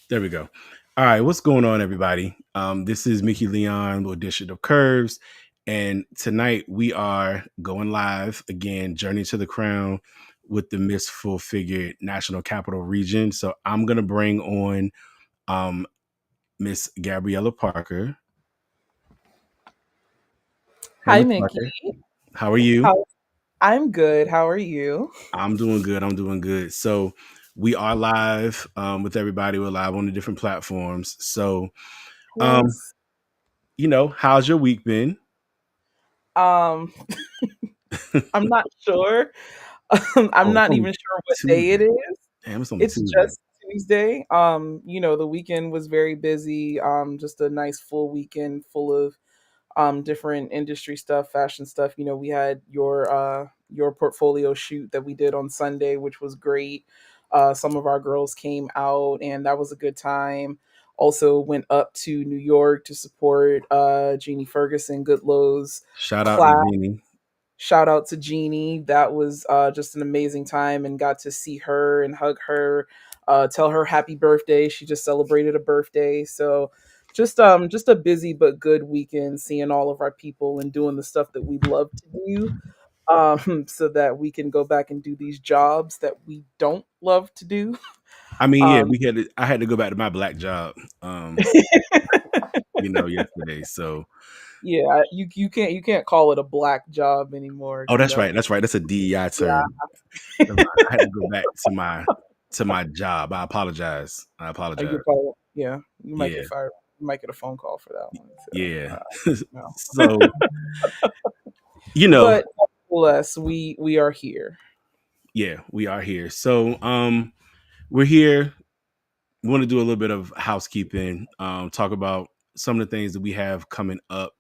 There we go. All right, what's going on, everybody? This is Mickey Leon with District of Curves, and tonight we are going live again, Journey to the Crown with the Miss Full Figure National Capital Region. So I'm gonna bring on Miss Gabriella Parker. Hey, Hi, Miss Mickey. Parker, how are you? How I'm good. How are you? I'm doing good. I'm doing good. So we are live with everybody. We're live on the different platforms. So, um, Yes. how's your week been? Um, I'm not sure. I'm Oh, it's not only even sure what day it Tuesday. is. Damn, it's only It's Tuesday. just Tuesday. The weekend was very busy. Just a nice full weekend full of different industry stuff, fashion stuff. We had your portfolio shoot that we did on Sunday, which was great. Some of our girls came out, and that was a good time. Also went up to New York to support Jeannie Ferguson Goodlow's Shout out to class. Jeannie. Shout out to Jeannie. That was just an amazing time, and got to see her and hug her, tell her happy birthday. She just celebrated a birthday, so just a busy but good weekend, seeing all of our people and doing the stuff that we love to do, so that we can go back and do these jobs that we don't love to do. I mean, yeah, Um, I had to go back to my black job, yesterday. So, yeah, you can't call it a black job anymore oh, because that's that right. was That's right. That's a DEI yeah. term. Never mind. I had to go back to my job. I apologize. I apologize. You probably, yeah, you might get Yeah, fired. You might get a phone call for that one too. yeah. No. So, you know, But nevertheless, we are here. yeah, we are here. So, we're here. We want to do a little bit of housekeeping. Talk about some of the things that we have coming up.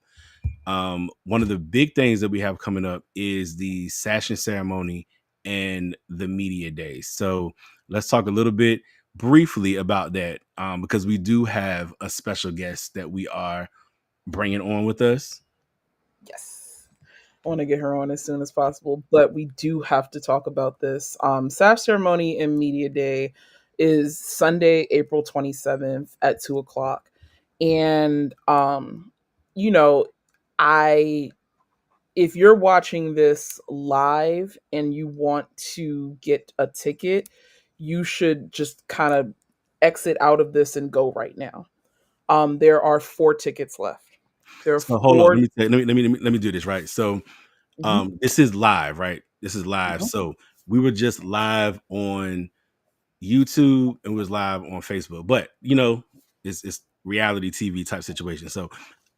One of the big things that we have coming up is the Sashing ceremony and the media day. So let's talk a little bit briefly about that, because we do have a special guest that we are bringing on with us. Yes. I want to get her on as soon as possible, but we do have to talk about this. SAF ceremony and media day is Sunday, April 27th at 2 o'clock. And you know, I if you're watching this live and you want to get a ticket, you should just kind of exit out of this and go right now. There are 4 tickets left. There are So hold on, four. let me do this right. So Mhm, this is live, right? This is live. mhm. So we were just live on YouTube and was live on Facebook. But it's reality TV type situation. So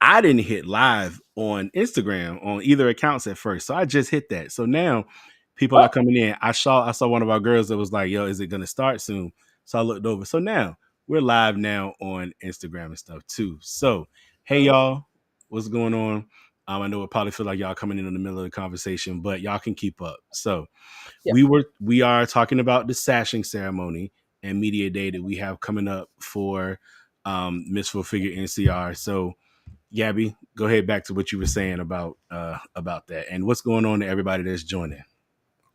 I didn't hit live on Instagram on either accounts at first. So I just hit that. So now people are Oh, coming in. I saw one of our girls that was like, yo, is it gonna start soon? So I looked over. So now we're live now on Instagram and stuff too. So hey good. y'all, what's going on? I know it probably feel like y'all coming in the middle of the conversation, but y'all can keep up. So Yeah. we are talking about the sashing ceremony and media day that we have coming up for Miss Full Figure NCR. So Gabby, go ahead back to what you were saying about that and what's going on to everybody that's joining.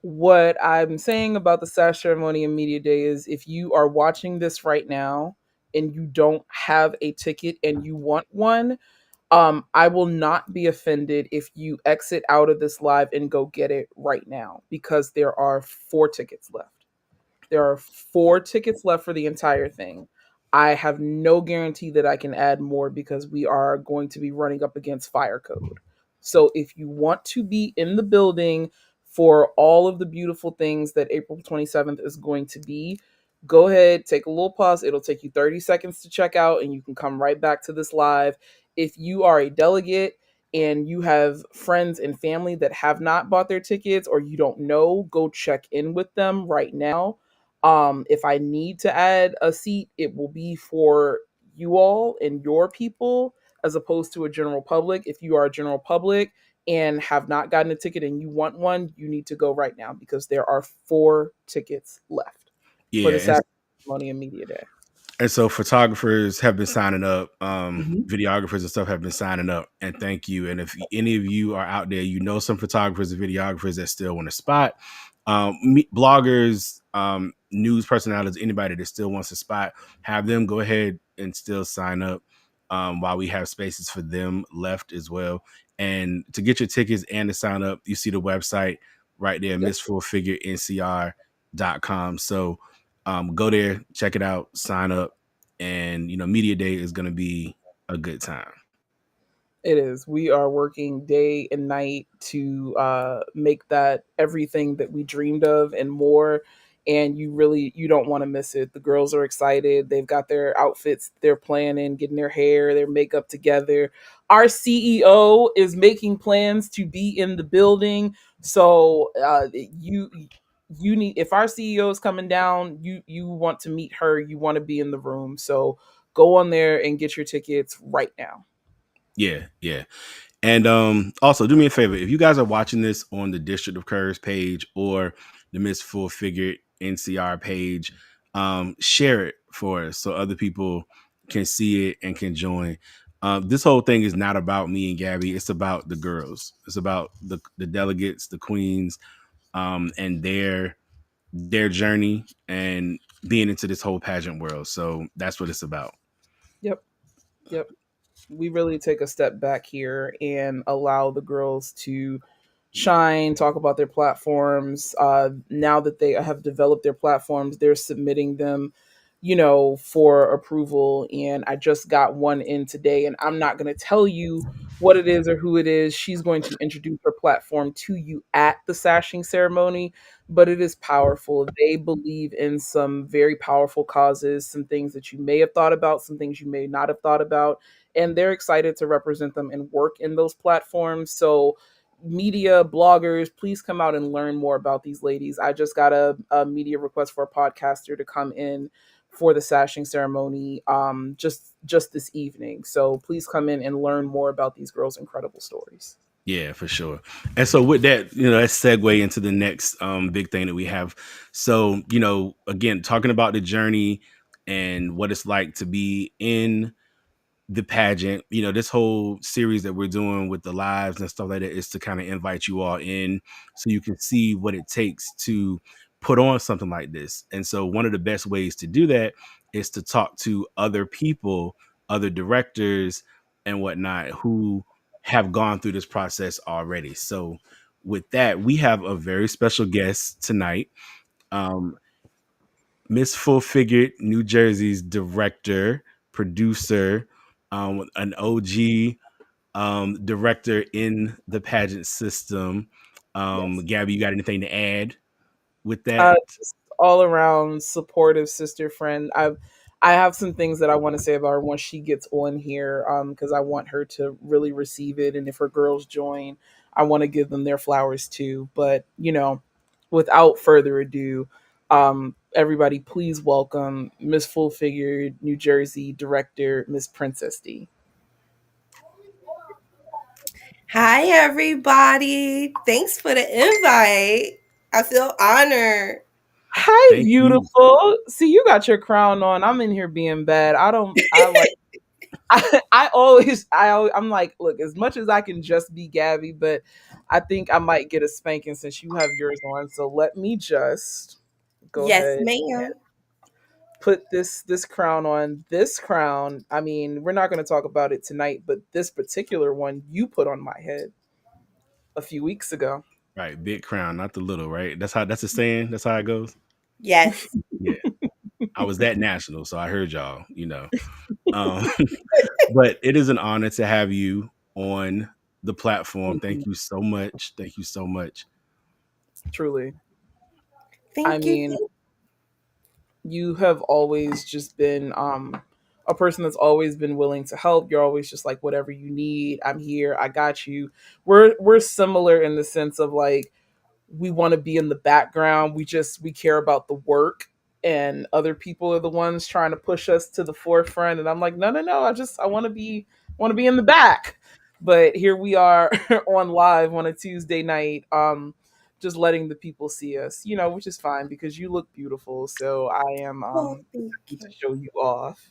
What I'm saying about the SASH ceremony and media day is if you are watching this right now and you don't have a ticket and you want one, I will not be offended if you exit out of this live and go get it right now because there are 4 tickets left. There are 4 tickets left for the entire thing. I have no guarantee that I can add more because we are going to be running up against fire code. So if you want to be in the building for all of the beautiful things that April 27th is going to be, go ahead, take a little pause. It'll take you 30 seconds to check out and you can come right back to this live. If you are a delegate and you have friends and family that have not bought their tickets or you don't know, go check in with them right now. If I need to add a seat, it will be for you all and your people as opposed to a general public. If you are a general public and have not gotten a ticket and you want one, you need to go right now because there are 4 tickets left for Yeah, the Saturday Ceremony and Media Day. and so photographers have been signing up, Mhm. videographers and stuff have been signing up, and thank you. And if any of you are out there, some photographers and videographers that still want a spot, bloggers, news personalities, anybody that still wants a spot, have them go ahead and still sign up while we have spaces for them left as well. And to get your tickets and to sign up, you see the website right there, Yep. missfullfigurencr.com. So go there, check it out, sign up, and media day is going to be a good time. It is. We are working day and night to make that everything that we dreamed of and more. And you don't want to miss it. The girls are excited. They've got their outfits. They're planning, getting their hair, their makeup together. Our CEO is making plans to be in the building. So you need, if our CEO is coming down, you want to meet her. You want to be in the room. So go on there and get your tickets right now. Yeah, yeah. And also do me a favor, if you guys are watching this on the District of Curves page or the Miss Full Figure NCR page, share it for us so other people can see it and can join. This whole thing is not about me and Gabby. It's about the girls. It's about the delegates, the queens, and their journey and being into this whole pageant world. So that's what it's about. Yep. Yep. We really take a step back here and allow the girls to shine, talk about their platforms. Now that they have developed their platforms, they're submitting them, for approval. And I just got one in today, and I'm not going to tell you what it is or who it is. She's going to introduce her platform to you at the sashing ceremony, but it is powerful. They believe in some very powerful causes, some things that you may have thought about, some things you may not have thought about, and they're excited to represent them and work in those platforms. So media bloggers, please come out and learn more about these ladies. I just got a media request for a podcaster to come in for the sashing ceremony just this evening. So please come in and learn more about these girls' incredible stories. Yeah, for sure. And so with that, let's segue into the next big thing that we have. So, again, talking about the journey and what it's like to be in the pageant, this whole series that we're doing with the lives and stuff like that is to kind of invite you all in so you can see what it takes to put on something like this. And so one of the best ways to do that is to talk to other people, other directors and whatnot who have gone through this process already. So with that, we have a very special guest tonight. Um, Miss Full Figured New Jersey's director, producer, an OG director in the pageant system. Yes. Gabby, you got anything to add with that? Just all around supportive sister friend. I have some things that I want to say about her once she gets on here, because I want her to really receive it, and if her girls join, I want to give them their flowers too. But without further ado, everybody, please welcome Miss Full Figured New Jersey director Miss Princess D. Hi, everybody. Thanks for the invite. I feel honored. Hi, Thank you. beautiful. See, you got your crown on. I'm in here being bad. I don't. I like. I'm like, look, as much as I can just be Gabby, but I think I might get a spanking since you have yours on. So let me just go Yes, ahead ma'am. and put this crown on. This crown, I mean, we're not going to talk about it tonight, but this particular one you put on my head a few weeks ago. Right, big crown, not the little, right? That's a saying. That's how it goes. Yes. Yeah, I was that national, so I heard y'all. Um, but it is an honor to have you on the platform. Thank Thank you. you so much. Thank you so much. Truly. I Thank you. mean, you have always just been a person that's always been willing to help. You're always just like, whatever you need, I'm here, I got you. We're similar in the sense of like, we want to be in the background. We care about the work, and other people are the ones trying to push us to the forefront. And I'm like, no, no, no. I want to be in the back. But here we are on live on a Tuesday night, just letting the people see us, which is fine because you look beautiful. So I am Oh, thank happy to you. show you off.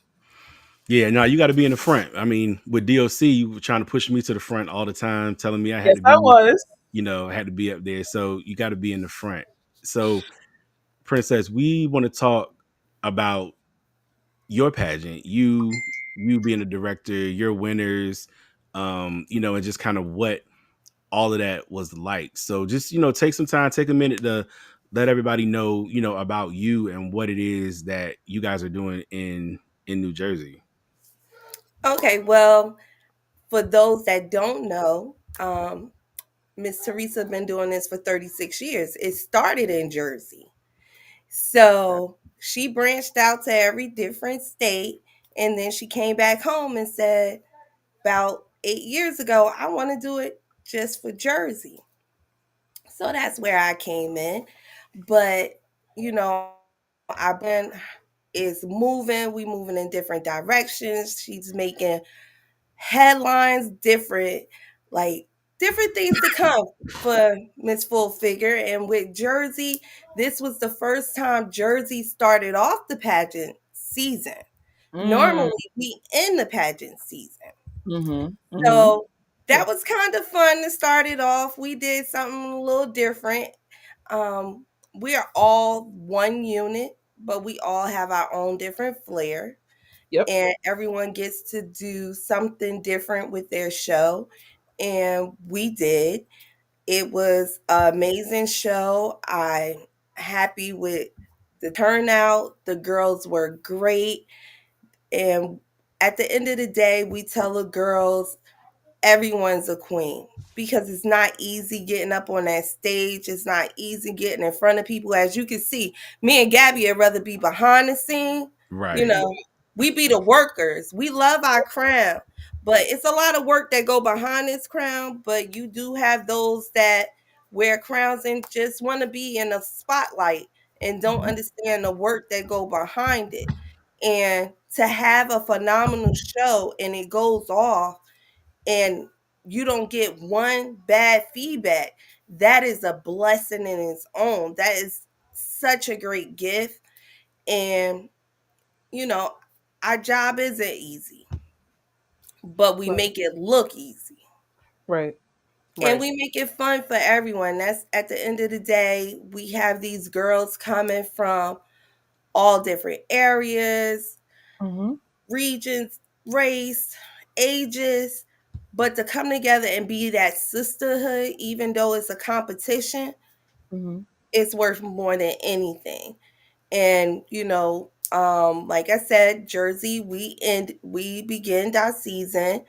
Yeah, no, you got to be in the front. I mean, with DOC, you were trying to push me to the front all the time, telling me I had Yes, to I be, was. I had to be up there. So you got to be in the front. So Princess, we want to talk about your pageant, you being a director, your winners, and just kind of what all of that was like. So just take some time, take a minute to let everybody know about you and what it is that you guys are doing in New Jersey. Okay, well, for those that don't know, Miss Teresa been doing this for 36 years. It started in Jersey. So she branched out to every different state, and then she came back home and said, about 8 years ago, I want to do it just for Jersey. So that's where I came in. But, I've been is moving. We moving in different directions. She's making headlines, like different things to come for Miss Full Figure. And with Jersey, this was the first time Jersey started off the pageant season. Mm, Normally, we end the pageant season. mm-hmm. Mm-hmm. So that was kind of fun to start it off. We did something a little different. Um, we are all one unit, but we all have our own different flair, Yep. and everyone gets to do something different with their show. And we did. It was an amazing show. I'm happy with the turnout. The girls were great. And at the end of the day, we tell the girls everyone's a queen, because it's not easy getting up on that stage. It's not easy getting in front of people. As you can see, me and Gabby would rather be behind the scene. You Right. know, we be the workers. We love our crown, but it's a lot of work that go behind this crown. But you do have those that wear crowns and just want to be in the spotlight and don't Mhm. understand the work that go behind it. And to have a phenomenal show and it goes off and you don't get one bad feedback, that is a blessing in its own. That is such a great gift. And, you know, our job isn't easy, but we Right. make it look easy. Right. And Right. we make it fun for everyone. That's at the end of the day, we have these girls coming from all different areas, Mm-hmm. regions, race, ages, but to come together and be that sisterhood, even though it's a competition, Mm-hmm. it's worth more than anything. And like I said, Jersey, we begin our season.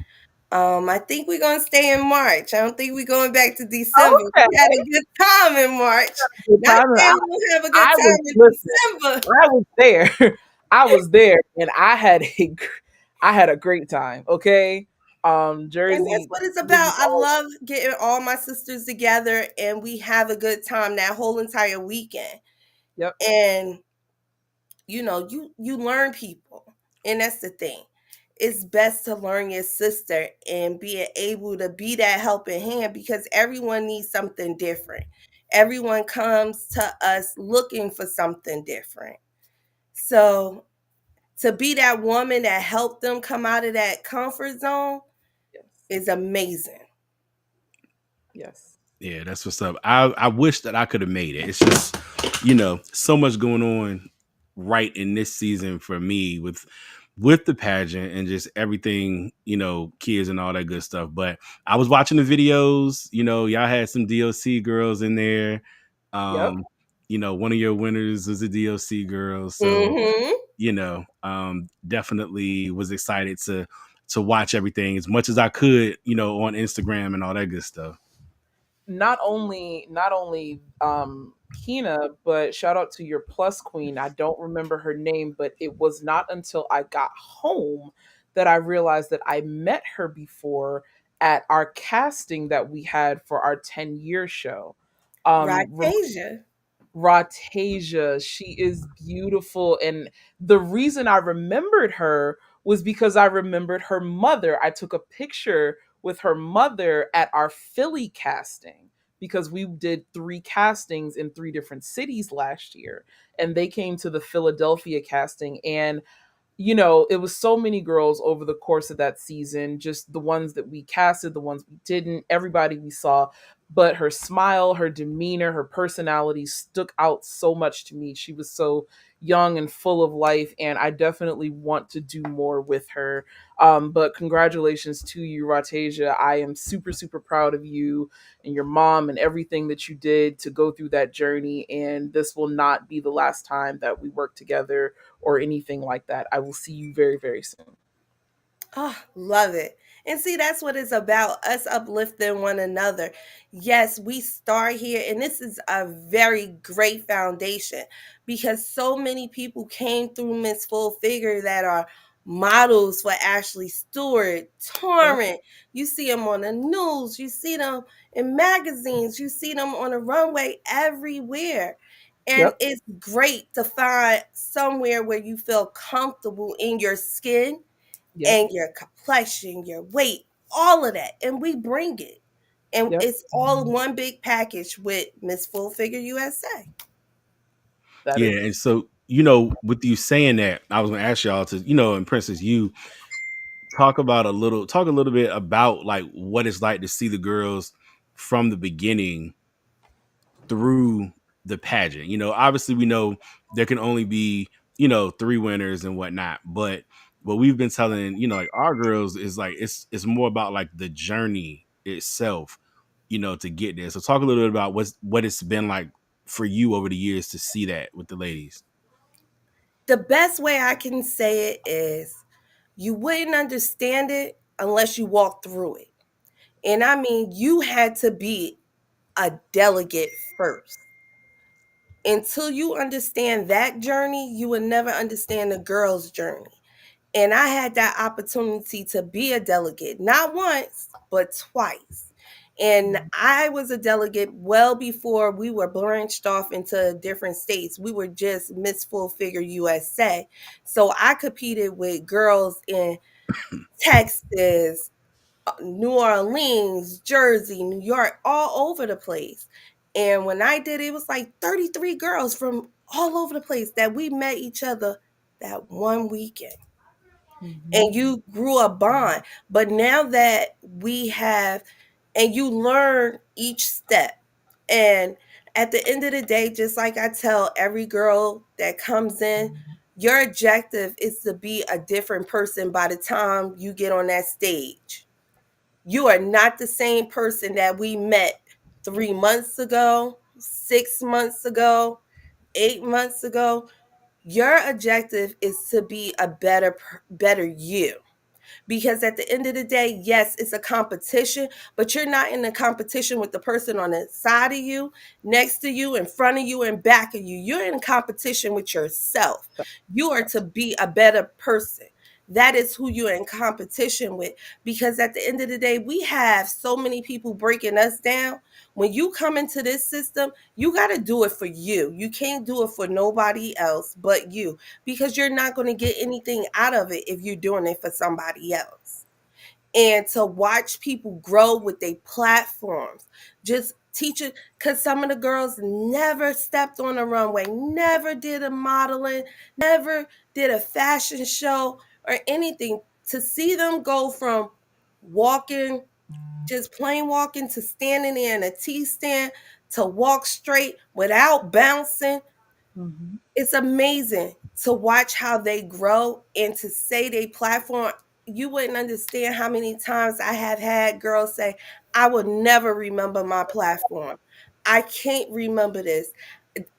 I think we're gonna stay in March. I don't think we're going back to December. Okay. We had a good time in March. Good Not time. saying we won't have a good I was time in listen. December. I was there. I was there, and I had a great time. Okay. And that's Jersey. what it's about. Jersey's I all. love getting all my sisters together and we have a good time that whole entire weekend. Yep. And you learn people. And that's the thing. It's best to learn your sister and being able to be that helping hand, because everyone needs something different. Everyone comes to us looking for something different. So to be that woman that helped them come out of that comfort zone Yes. is amazing. Yes. Yeah, that's what's up. I wish that I could have made it. It's just, so much going on right in this season for me with the pageant and just everything, kids and all that good stuff. But I was watching the videos, y'all had some DOC girls in there. Yep. Um, one of your winners was a DOC girl. So, Mhm. definitely was excited to watch everything as much as I could, on Instagram and all that good stuff. Not only Kina, but shout out to your plus queen. I don't remember her name, but it was not until I got home that I realized that I met her before at our casting that we had for our 10-year show. Um Ratasia. Ratasia. She is beautiful. And the reason I remembered her was because I remembered her mother. I took a picture with her mother at our Philly casting because we did 3 castings in 3 different cities last year. And they came to the Philadelphia casting. And it was so many girls over the course of that season, just the ones that we casted, the ones we didn't, everybody we saw. but her smile, her demeanor, her personality stuck out so much to me. She was so young and full of life, and I definitely want to do more with her. But congratulations to you, Ratasia. I am super, super proud of you and your mom and everything that you did to go through that journey. And this will not be the last time that we work together or anything like that. I will see you very, very soon. Oh, love it. And see, that's what it's about, us uplifting one another. Yes, we start here, and this is a very great foundation because so many people came through Miss Full Figure that are models for Ashley Stewart, Yep. Torrent. You see them on the news, you see them in magazines, you see them on the runway everywhere. And Yep. it's great to find somewhere where you feel comfortable in your skin Yep. and your complexion, your weight, all of that. And we bring it. And Yep. it's all one big package with Miss Full Figure USA. That Yeah, is. and so with you saying that, I was going to ask y'all to, and Princess, you talk a little bit about like what it's like to see the girls from the beginning through the pageant. Obviously we know there can only be, three winners and whatnot, but what we've been telling, like our girls is like it's more about like the journey itself, to get there. So talk a little bit about what it's been like for you over the years to see that with the ladies. The best way I can say it is you wouldn't understand it unless you walked through it. And I mean, you had to be a delegate first. Until you understand that journey, you would never understand the girl's journey. And I had that opportunity to be a delegate, not once, but twice. And I was a delegate well before we were branched off into different states. We were just Miss Full Figure USA. So I competed with girls in Texas, New Orleans, Jersey, New York, all over the place. And when I did, it was like 33 girls from all over the place that we met each other that one weekend, Mm-hmm. and you grew a bond. But now that we have, and you learn each step. And at the end of the day, just like I tell every girl that comes in, your objective is to be a different person by the time you get on that stage. You are not the same person that we met 3 months ago, 6 months ago, 8 months ago. Your objective is to be a better you, because at the end of the day, yes, it's a competition, but you're not in a competition with the person on the side of you, next to you, in front of you, and back of you. You're in competition with yourself. You are to be a better person. That is who you're in competition with, because at the end of the day, we have so many people breaking us down. When you come into this system, you got to do it for you. You can't do it for nobody else but you, because you're not going to get anything out of it if you're doing it for somebody else. And to watch people grow with their platforms, just teach it, because some of the girls never stepped on a runway, never did a modeling, never did a fashion show or anything. To see them go from walking, just plain walking, to standing there in a T stand, to walk straight without bouncing, Mm-hmm. it's amazing to watch how they grow and to say they platform. You wouldn't understand how many times I have had girls say, I will never remember my platform. I can't remember this.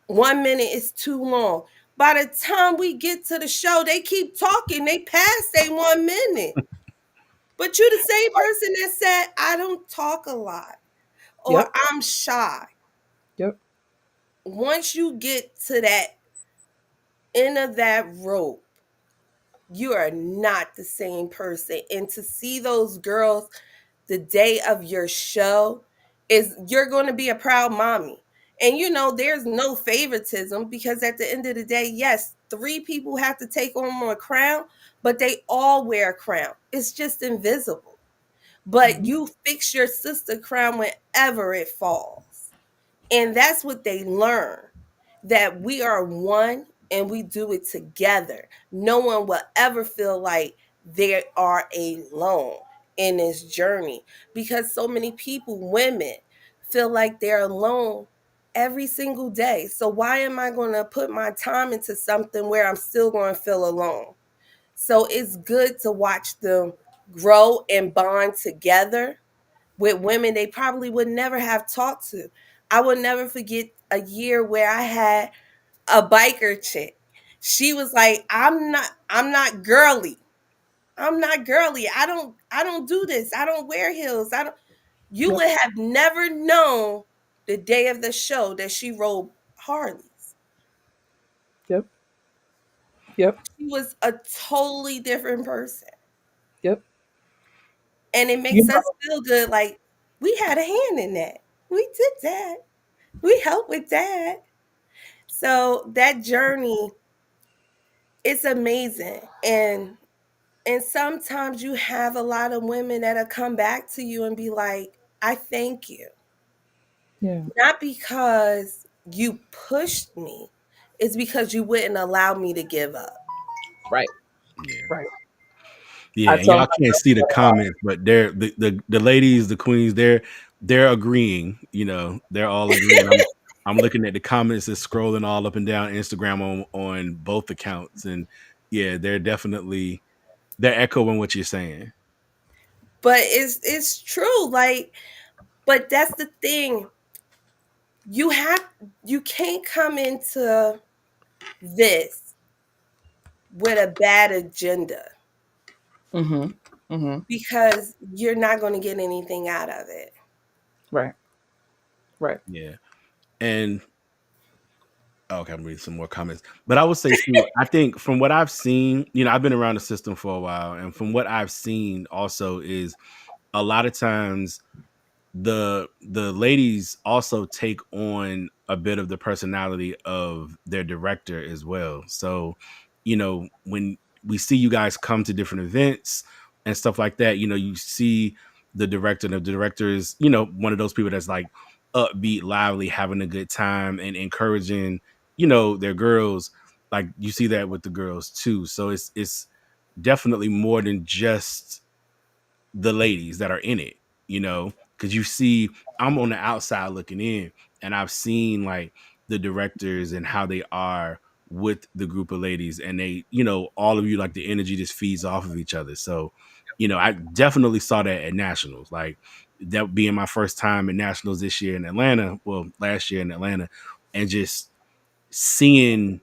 1 minute is too long. By the time we get to the show, they keep talking. They pass they 1 minute. But you're the same person that said, I don't talk a lot or Yep. I'm shy. Yep. Once you get to that end of that rope, you are not the same person. And to see those girls the day of your show, is you're going to be a proud mommy. And there's no favoritism, because at the end of the day, yes, three people have to take on a crown, but they all wear a crown. It's just invisible. But Mm-hmm. you fix your sister crown whenever it falls. And that's what they learn, that we are one and we do it together. No one will ever feel like they are alone in this journey, because so many people, women, feel like they're alone every single day. So why am I going to put my time into something where I'm still going to feel alone? So it's good to watch them grow and bond together with women they probably would never have talked to. I will never forget a year where I had a biker chick. She was like, I'm not girly. I'm not girly. I don't do this. I don't wear heels. I don't You Yep. would have never known the day of the show that she rode Harleys. Yep. Yep. She was a totally different person. Yep. And it You makes us know. feel good like we had a hand in that. We did that. We helped with that. So that journey is amazing. And sometimes you have a lot of women that'll come back to you and be like, I thank you. Yeah. Not because you pushed me, it's because you wouldn't allow me to give up. Right. Yeah. Right. I Yeah, and tell y'all can't myself see the that a lot. comments, but they're the ladies, the queens, they're agreeing. They're all agreeing. I'm looking at the comments and scrolling all up and down Instagram on both accounts, and yeah, they're echoing what you're saying. But it's true. Like, but that's the thing. You have you can't come into this with a bad agenda Mm-hmm. Mm-hmm. because you're not going to get anything out of it. Right. Right. Yeah, and okay, I'm reading some more comments, but I would say too. I think from what I've seen, I've been around the system for a while, and from what I've seen, also is a lot of times the ladies also take on a bit of the personality of their director as well. So, when we see you guys come to different events and stuff like that, you see the director, and the director is, one of those people that's like upbeat, lively, having a good time and encouraging, their girls. Like you see that with the girls too. So it's definitely more than just the ladies that are in it, because you see, I'm on the outside looking in, and I've seen like the directors and how they are with the group of ladies, and they, all of you, like the energy just feeds off of each other. So, I definitely saw that at nationals, like that being my first time at nationals this year in Atlanta, well, last year in Atlanta, and just seeing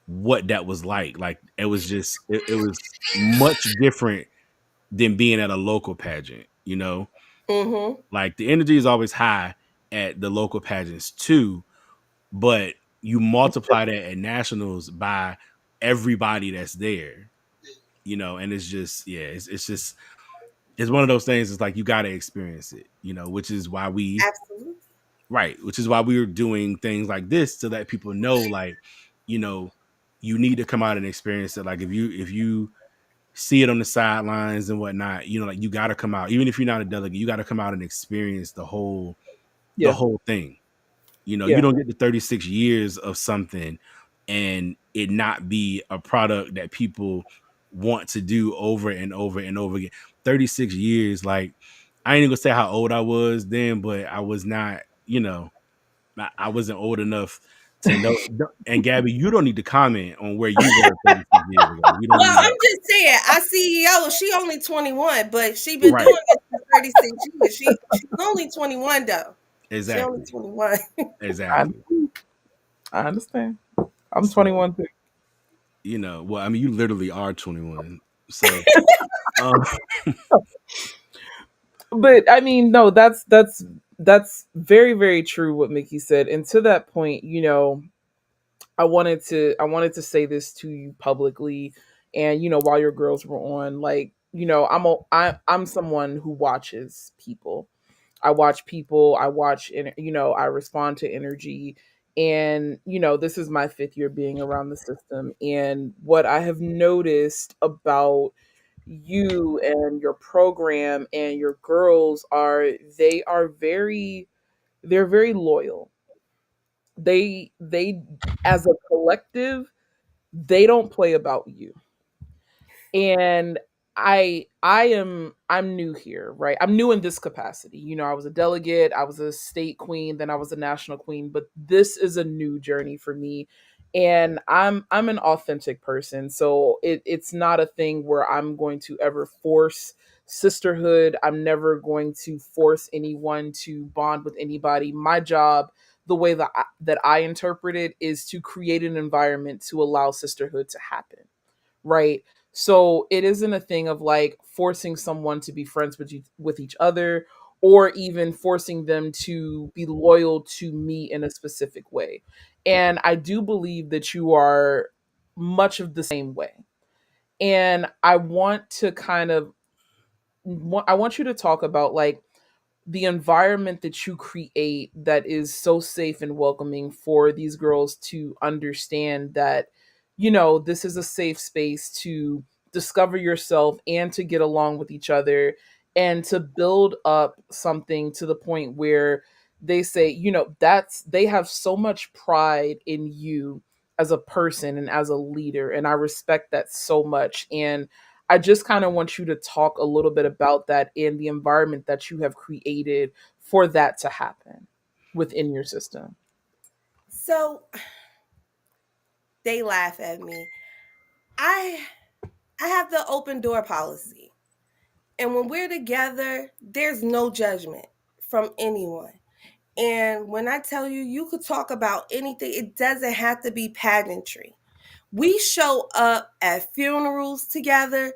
what that was like it was just it was much different than being at a local pageant, Mhm. like the energy is always high at the local pageants too, but you multiply that at nationals by everybody that's there, and it's just, yeah, it's just, it's one of those things. It's like you got to experience it, which is why we, Absolutely. right, which is why we're doing things like this to let people know, like, you know, you need to come out and experience it. Like if you see it on the sidelines and whatnot, like you got to come out, even if you're not a delegate, you got to come out and experience the Yeah. whole thing. You Yeah. don't get the 36 years of something and it not be a product that people want to do over and over and over again. 36 years, like, I ain't even gonna say how old I was then, but I was not, I wasn't old enough to know. And Gabby, you don't need to comment on where you were 36 years ago. You don't Well, need I'm to. just saying, our CEO, she only 21, but she been Right. doing this for 36 years. She's only 21 though. She only Exactly. 21. I, Exactly. I understand. I'm So, 21 too. well, I mean, you literally are 21. So, um, But I mean, no, that's very very true what Mickey said. And to that point, I wanted to say this to you publicly, and while your girls were on, like, I'm someone who watches people. I watch people. I watch, I respond to energy. And, this is my fifth year being around the system. And what I have noticed about you and your program and your girls are they are very they're very loyal. They as a collective, they don't play about you. And I'm new here, right? I'm new in this capacity. You know, I was a delegate, I was a state queen, then I was a national queen, but this is a new journey for me. And I'm an authentic person. So it's not a thing where I'm going to ever force sisterhood. I'm never going to force anyone to bond with anybody. My job, the way that I interpret it, is to create an environment to allow sisterhood to happen, right? So it isn't a thing of like forcing someone to be friends with each other, or even forcing them to be loyal to me in a specific way. And I do believe that you are much of the same way. And I want to kind of I want you to talk about like the environment that you create that is so safe and welcoming for these girls to understand that, you know, this is a safe space to discover yourself and to get along with each other and to build up something to the point where they say, you know, that's they have so much pride in you as a person and as a leader, and I respect that so much. And I just kind of want you to talk a little bit about that and the environment that you have created for that to happen within your system. So they laugh at me. I I have the open door policy. And when we're together, there's no judgment from anyone. And when I tell you, you could talk about anything, it doesn't have to be pageantry. We show up at funerals together.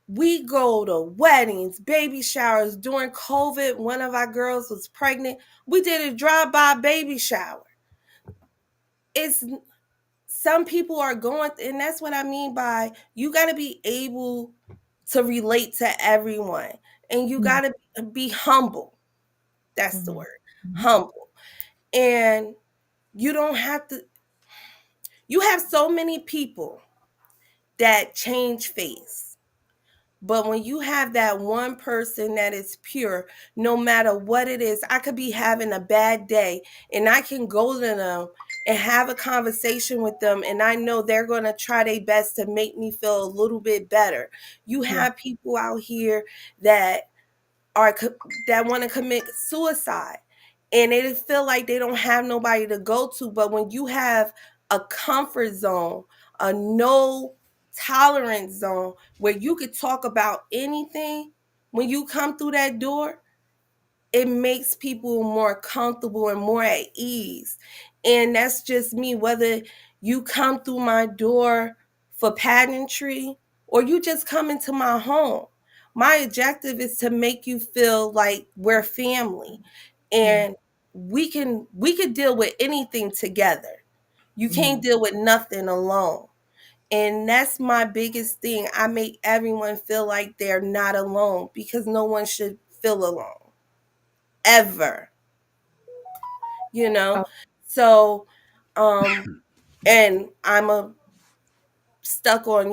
We go to weddings, baby showers. During COVID, one of our girls was pregnant. We did a drive-by baby shower. It's some people are going, and that's what I mean by you got to be able to relate to everyone, and you got to be humble. That's the Mhm. word, humble. And you don't have to, you have so many people that change face. But when you have that one person that is pure, no matter what it is, I could be having a bad day and I can go to them and have a conversation with them, and I know they're going to try their best to make me feel a little bit better. You Yeah. have people out here that are that want to commit suicide, and they feel like they don't have nobody to go to. But when you have a comfort zone, a no tolerance zone where you could talk about anything, when you come through that door, it makes people more comfortable and more at ease. And that's just me, whether you come through my door for pageantry or you just come into my home. My objective is to make you feel like we're family, Yeah. and we could deal with anything together. You can't Mhm. deal with nothing alone. And that's my biggest thing. I make everyone feel like they're not alone, because no one should feel alone ever, you know? Uh, So, um, and I'm a stuck on,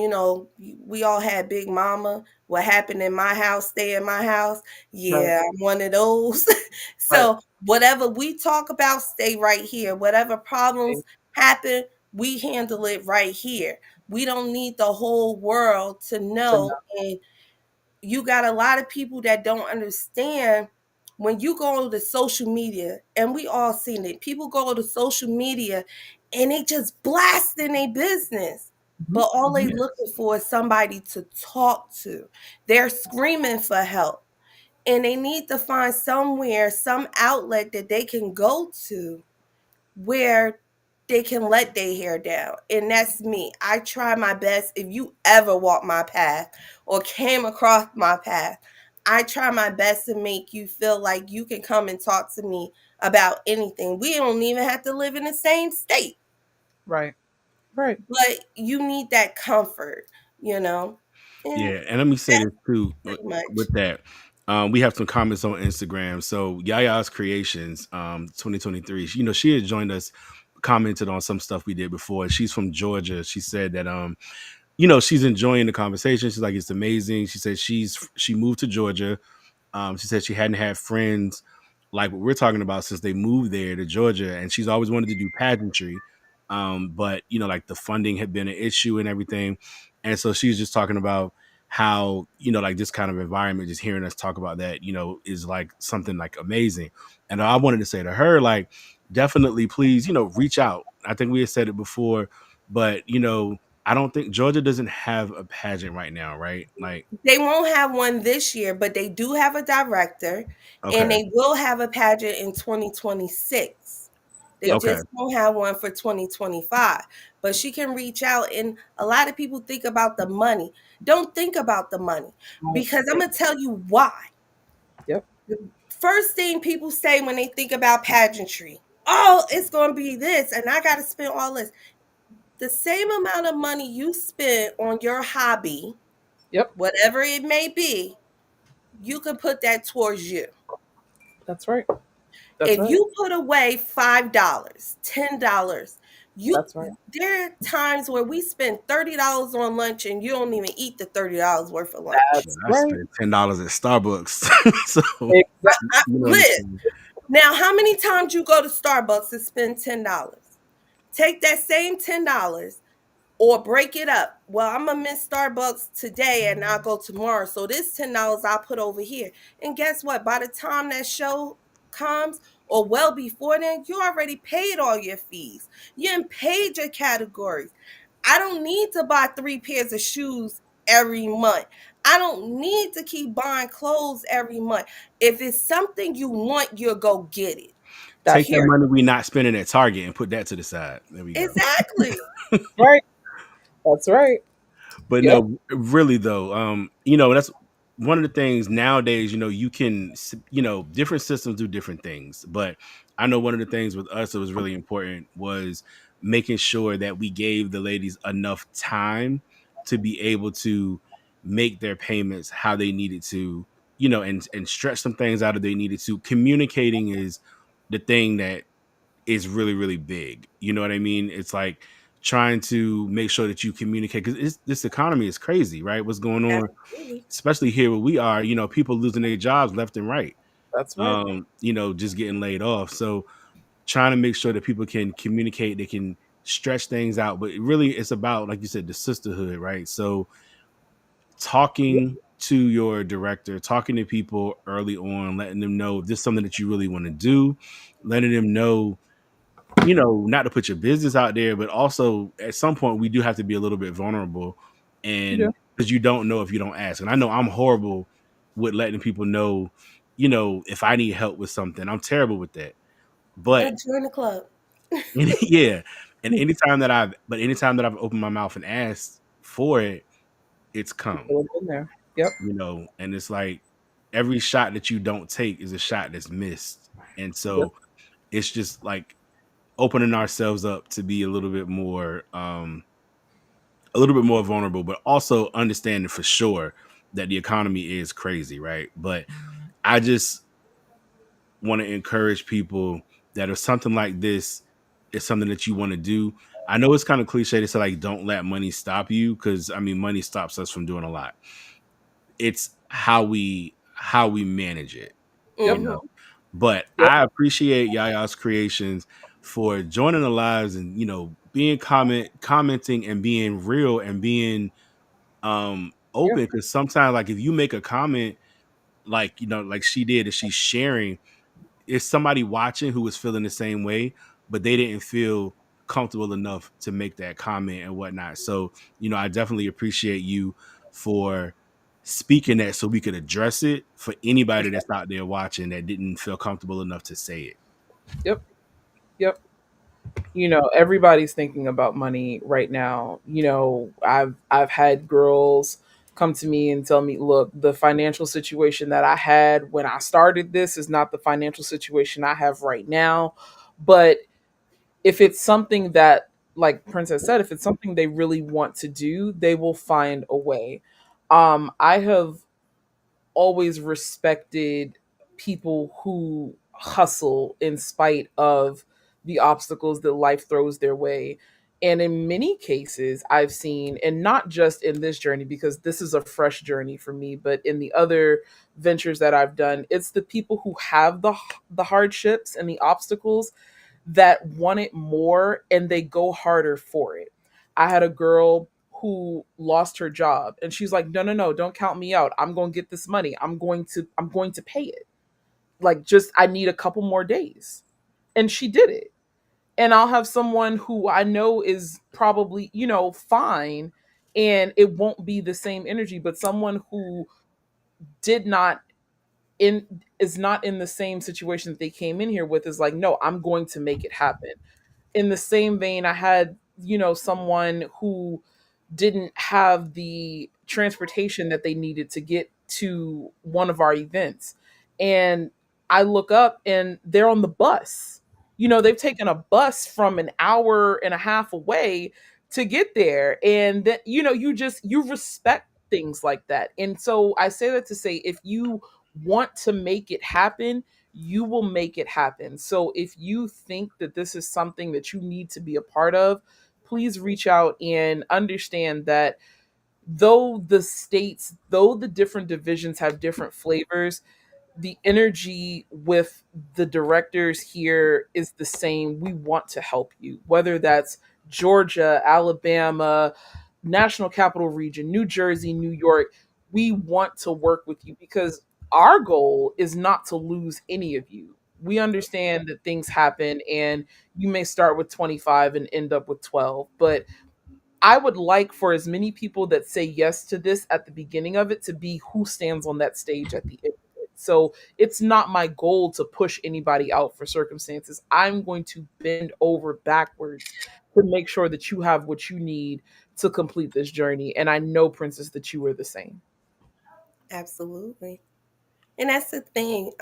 we all had Big Mama. What happened in my house, stay in my house. right. Yeah, I'm one of those. Right. So, whatever we talk about, stay right here. Whatever problems Right. happen, we handle it right here. We don't need the whole world to To know. know. And you got a lot of people that don't understand when you go to social media, and we all seen it. People go to social media and they just blasting their business. Mhm. But all they Mhm. looking for is somebody to talk to. They're screaming for help. And they need to find somewhere, some outlet that they can go to where they can let their hair down. And that's me. I try my best. If you ever walk my path or came across my path, I try my best to make you feel like you can come and talk to me about anything. We don't even have to live in the same state, Right. Right. but you need that comfort, you know? And Yeah, and let me say that's this too pretty much. with that. We have some comments on Instagram. So Yaya's Creations, 2023. She had joined us, commented on some stuff we did before. She's from Georgia. She said that she's enjoying the conversation. She's like, it's amazing. She said she moved to Georgia. She said she hadn't had friends like what we're talking about since they moved there to Georgia, and she's always wanted to do pageantry. But like the funding had been an issue and everything. And so she's just talking about how, you know, like this kind of environment, just hearing us talk about that, you know, is like something like amazing. And I wanted to say to her, like, definitely please, you know, reach out. I think we had said it before, but you know, I don't think Georgia doesn't have a pageant right now, right? Like, They won't have one this year, but they do have a director, and okay, they will have a pageant in 2026. They Yep. okay, just won't have one for 2025. But she can reach out, and a lot of people think about the money. Don't think about the money, Right. because I'm going to tell you why. Yep. The first thing people say when they think about pageantry, oh, it's going to be this, and I got to spend all this. The same amount of money you spend on your hobby, Yep. whatever it may be, you can put that towards you. That's right. That's If right. you put away $5, $10, you That's right. there are times where we spend $30 on lunch and you don't even eat the $30 worth of lunch. That's I right. spent $10 at Starbucks. So Exactly. you know what I'm Liz, saying? now how many times you go to Starbucks and spend $10? Take that same $10 or break it up. Well, I'm gonna miss Starbucks today and I'll go tomorrow. So this $10 I'll put over here. And guess what? By the time that show comes, or well before then, you already paid all your fees. You done paid your categories. I don't need to buy 3 pairs of shoes every month. I don't need to keep buying clothes every month. If it's something you want, you'll go get it. That's Take that Period. money we not spending at Target and put that to the side. There we go. Exactly. right. That's right. But Yep. no, really though, you know, that's one of the things nowadays. You know, you know, different systems do different things. But I know one of the things with us that was really important was making sure that we gave the ladies enough time to be able to make their payments how they needed to, you know, and stretch some things out if they needed to. Communicating is the thing that is really really big. You know what I mean? It's like trying to make sure that you communicate, because this economy is crazy, right? What's going on, Absolutely. especially here where we are. You know, people losing their jobs left and right. That's right. You know, just getting laid off. So trying to make sure that people can communicate, they can stretch things out. But really, it's about, like you said, the sisterhood, right? So Yep. talking to your director, talking to people early on, letting them know if this is something that you really want to do, letting them know, you know, not to put your business out there, but also at some point we do have to be a little bit vulnerable, You do. and because you don't know if you don't ask. And I know I'm horrible with letting people know, you know, if I need help with something. I'm terrible with that. But Join the club. yeah, and anytime that I've opened my mouth and asked for it, it's come, People have been there. Yep. you know, and it's like every shot that you don't take is a shot that's missed. And Yep. so it's just like opening ourselves up to be a little bit more vulnerable, but also understanding for sure that the economy is crazy, right? But I just want to encourage people that if something like this is something that you want to do, I know it's kind of cliche to say like don't let money stop you, because I mean money stops us from doing a lot. It's how we manage it, you Yep. Hmm. know. But Yep. I appreciate Yaya's creations for joining the lives and, you know, being commenting and being real and being Yeah. open, because sometimes like if you make a comment like, you know, like she did, and she's sharing, it's somebody watching who was feeling the same way, but they didn't feel comfortable enough to make that comment and whatnot. So, you know, I definitely appreciate you for speaking that so we could address it for anybody that's out there watching that didn't feel comfortable enough to say it. Yep. Yep. Everybody's thinking about money right now. I've had girls come to me and tell me, look, the financial situation that I had when I started this is not the financial situation I have right now. But if it's something that, like Princess said, if it's something they really want to do, they will find a way. I have always respected people who hustle in spite of the obstacles that life throws their way. And in many cases, I've seen, and not just in this journey, because this is a fresh journey for me, but in the other ventures that I've done, it's the people who have the hardships and the obstacles that want it more and they go harder for it. I had a girl who lost her job, and she's like, no, no, no, don't count me out. I'm going to get this money. I'm going to pay it. Like, just, I need a couple more days. And she did it. And I'll have someone who I know is probably, fine, and it won't be the same energy, but someone who did not in is not in the same situation that they came in here with is like, no, I'm going to make it happen. In the same vein, I had, someone who didn't have the transportation that they needed to get to one of our events. And I look up and they're on the bus. They've taken a bus from an hour and a half away to get there. And that, you respect things like that. And so I say that to say, if you want to make it happen, you will make it happen. So if you think that this is something that you need to be a part of, please reach out and understand that though the different divisions have different flavors, the energy with the directors here is the same. We want to help you, whether that's Georgia, Alabama, National Capital Region, New Jersey, New York. We want to work with you because our goal is not to lose any of you. We understand that things happen and you may start with 25 and end up with 12, but I would like for as many people that say yes to this at the beginning of it to be who stands on that stage at the end of it. So it's not my goal to push anybody out for circumstances. I'm going to bend over backwards to make sure that you have what you need to complete this journey. And I know, Princess, that you are the same. Absolutely. And that's the thing.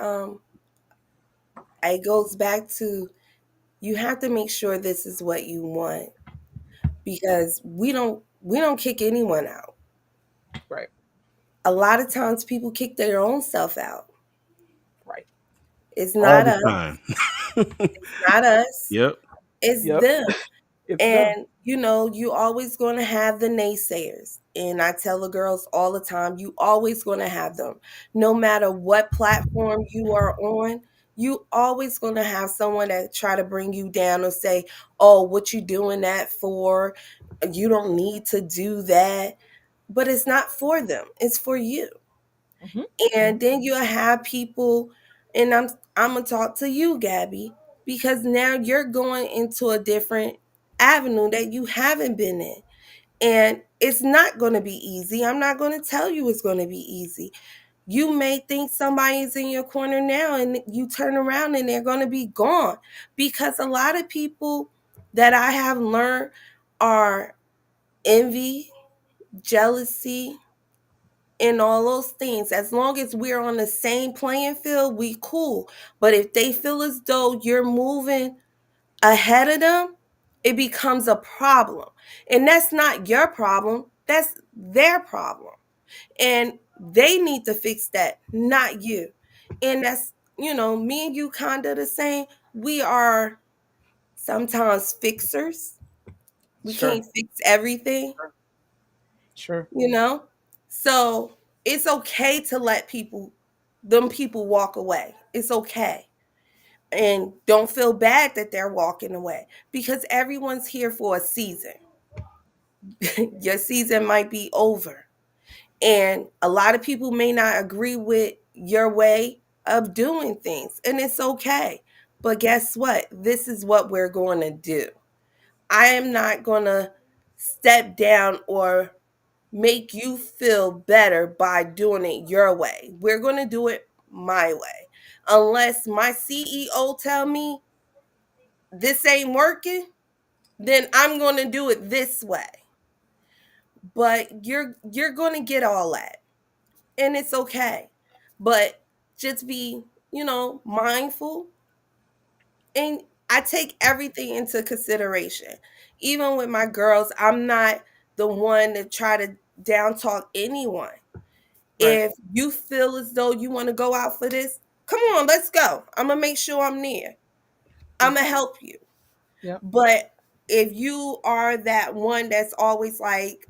It goes back to, you have to make sure this is what you want, because we don't kick anyone out. Right, A lot of times people kick their own self out. right. It's All not the us, time. not us. Yep. It's Yep. them. It's them. And you always going to have the naysayers. And I tell the girls all the time, you always going to have them. No matter what platform you are on, you always going to have someone that try to bring you down or say, "Oh, what you doing that for? You don't need to do that." But it's not for them. It's for you. Hmm. And then you'll have people, and I'm gonna talk to you, Gabby, because now you're going into a different avenue that you haven't been in. And it's not going to be easy. I'm not going to tell you it's going to be easy. You may think somebody's in your corner now, and you turn around and they're going to be gone, because a lot of people that I have learned are envy, jealousy, and all those things. As long as we're on the same playing field, we cool. But if they feel as though you're moving ahead of them, it becomes a problem. And that's not your problem, that's their problem. And they need to fix that, not you. And that's, me and you kind of the same. We are sometimes fixers. We Sure. can't fix everything, Sure. Sure. you know? So it's okay to let them people walk away. It's okay. And don't feel bad that they're walking away, because everyone's here for a season. Your season might be over. And a lot of people may not agree with your way of doing things. And it's okay. But guess what? This is what we're going to do. I am not going to step down or make you feel better by doing it your way. We're going to do it my way. Unless my CEO tell me this ain't working, then I'm going to do it this way. But you're going to get all that, and it's okay. But just be, mindful. And I take everything into consideration. Even with my girls, I'm not the one to try to down talk anyone. Right. If you feel as though you want to go out for this, come on, let's go. I'm going to make sure I'm near. I'm Yep. going to help you. Yep. But if you are that one that's always like,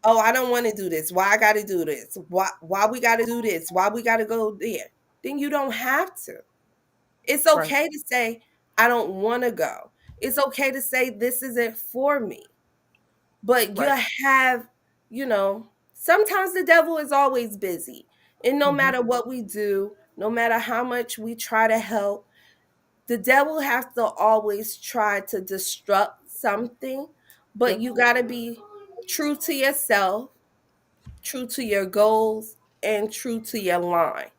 "Oh, I don't want to do this. Why I got to do this? Why we got to do this? Why we got to go there?" Then you don't have to. It's Right. okay to say, "I don't want to go." It's okay to say, "This isn't for me." But you Right. have, sometimes the devil is always busy. And no Hmm. matter what we do, no matter how much we try to help, the devil has to always try to disrupt something. But Yep. you got to be true to yourself, true to your goals, and true to your line.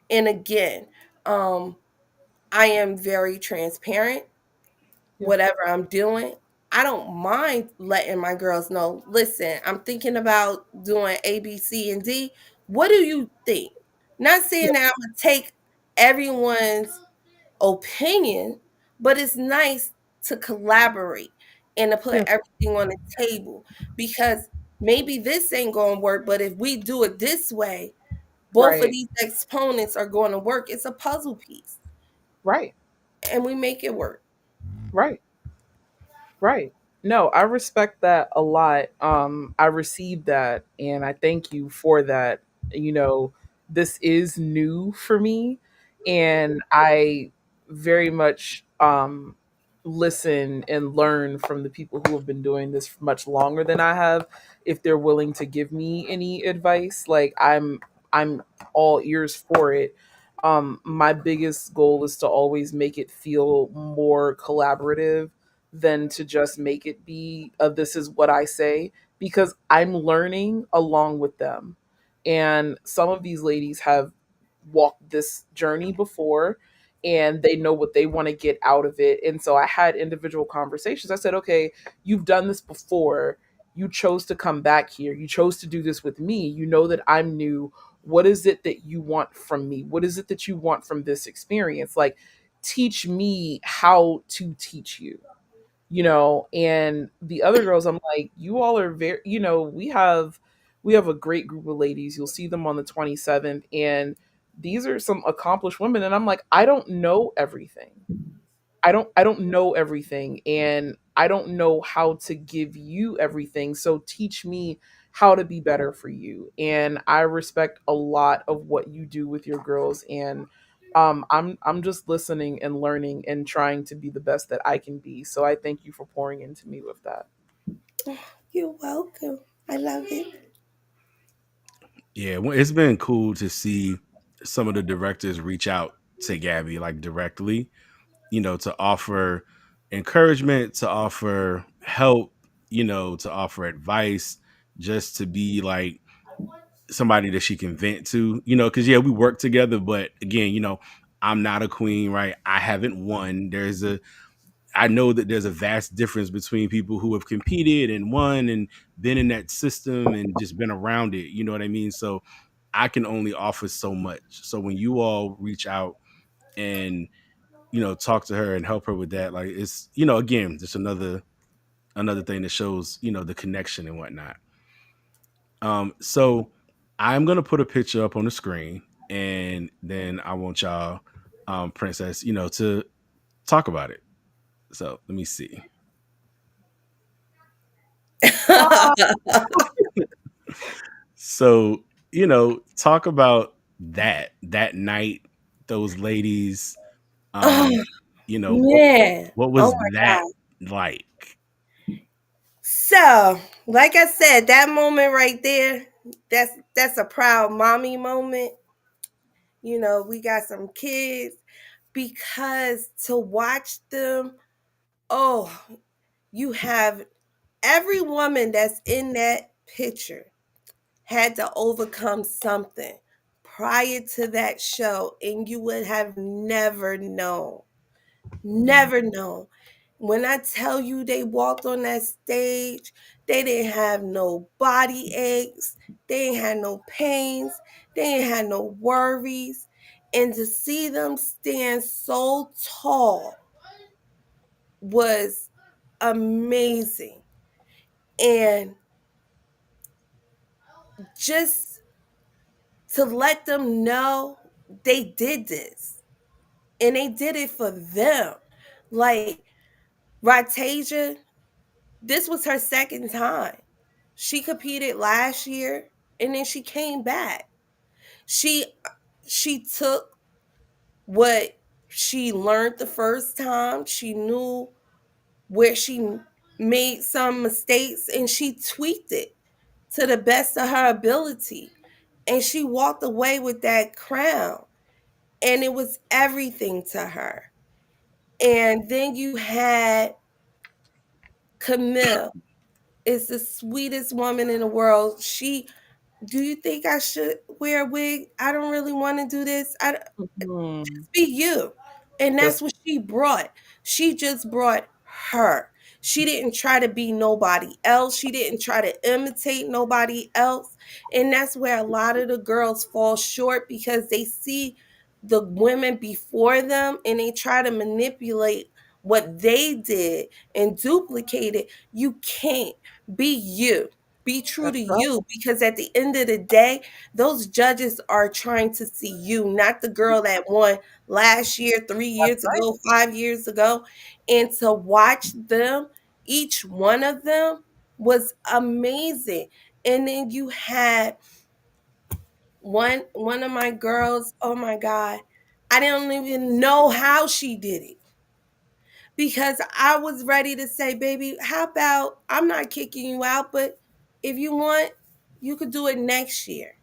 And again, um, I am very transparent. Yeah. Whatever I'm doing, I don't mind letting my girls know, listen, I'm thinking about doing A, B, C, and D. What do you think? Not Yeah. saying that I'm going to take everyone's opinion, but it's nice to collaborate and to put Yeah. everything on the table, because maybe this ain't going to work, but if we do it this way, both of Right. these exponents are going to work. It's a puzzle piece, Right. and we make it work. Right. Right. No, I respect that a lot. I received that and I thank you for that. You know, this is new for me and I very much listen and learn from the people who have been doing this much longer than I have if they're willing to give me any advice. Like I'm all ears for it. My biggest goal is to always make it feel more collaborative than to just make it be this is what I say, because I'm learning along with them. And some of these ladies have walked this journey before and they know what they want to get out of it. And so I had individual conversations. I said, okay, you've done this before. You chose to come back here. You chose to do this with me. You know that I'm new. What is it that you want from me? What is it that you want from this experience? Like, teach me how to teach you, and the other girls, I'm like, you all are very, we have a great group of ladies. You'll see them on the 27th, and these are some accomplished women, and I'm like, I don't know everything. I don't know everything, and I don't know how to give you everything, so teach me how to be better for you. And I respect a lot of what you do with your girls, and I'm just listening and learning and trying to be the best that I can be. So I thank you for pouring into me with that. You're welcome. I love it. Yeah, well, it's been cool to see some of the directors reach out to Gabby like directly, to offer encouragement, to offer help, to offer advice, just to be like somebody that she can vent to, because yeah, we work together, but again, I'm not a queen, right? I haven't won. I know that there's a vast difference between people who have competed and won and been in that system and just been around it. You know what I mean? So I can only offer so much. So when you all reach out and talk to her and help her with that, like it's again just another thing that shows the connection and whatnot. So I'm gonna put a picture up on the screen and then I want y'all, Princess, to talk about it. So let me see. Ah, So, talk about that night, those ladies, Oh, um, what man. what Oh was my that God. like? So, like I said, that moment right there, that's a proud mommy moment. We got some kids, because to watch them, oh, you have every woman that's in that picture had to overcome something prior to that show, and you would have never known. Never known. When I tell you they walked on that stage, they didn't have no body aches, they ain't had no pains, they ain't had no worries. And to see them stand so tall was amazing. And just to let them know they did this and they did it for them. Like Ratasia, this was her second time. She competed last year and then she came back. She she took what she learned the first time. She knew where she made some mistakes and she tweaked it to the best of her ability. And she walked away with that crown. And it was everything to her. And then you had Camille, is the sweetest woman in the world. Do you think I should wear a wig? I don't really want to do this. Mhm. Just be you. And that's Just what she brought. She just brought her. She didn't try to be nobody else. She didn't try to imitate nobody else. And that's where a lot of the girls fall short because they see the women before them and they try to manipulate what they did and duplicate it. You can't be you. Be true that's to right. you because at the end of the day, those judges are trying to see you, not the girl that won last year, 3 years Right. ago, 5 years ago. And to watch them, each one of them was amazing. And then you had one of my girls, oh my God, I didn't even know how she did it because I was ready to say, baby, how about I'm not kicking you out, but if you want, you could do it next year.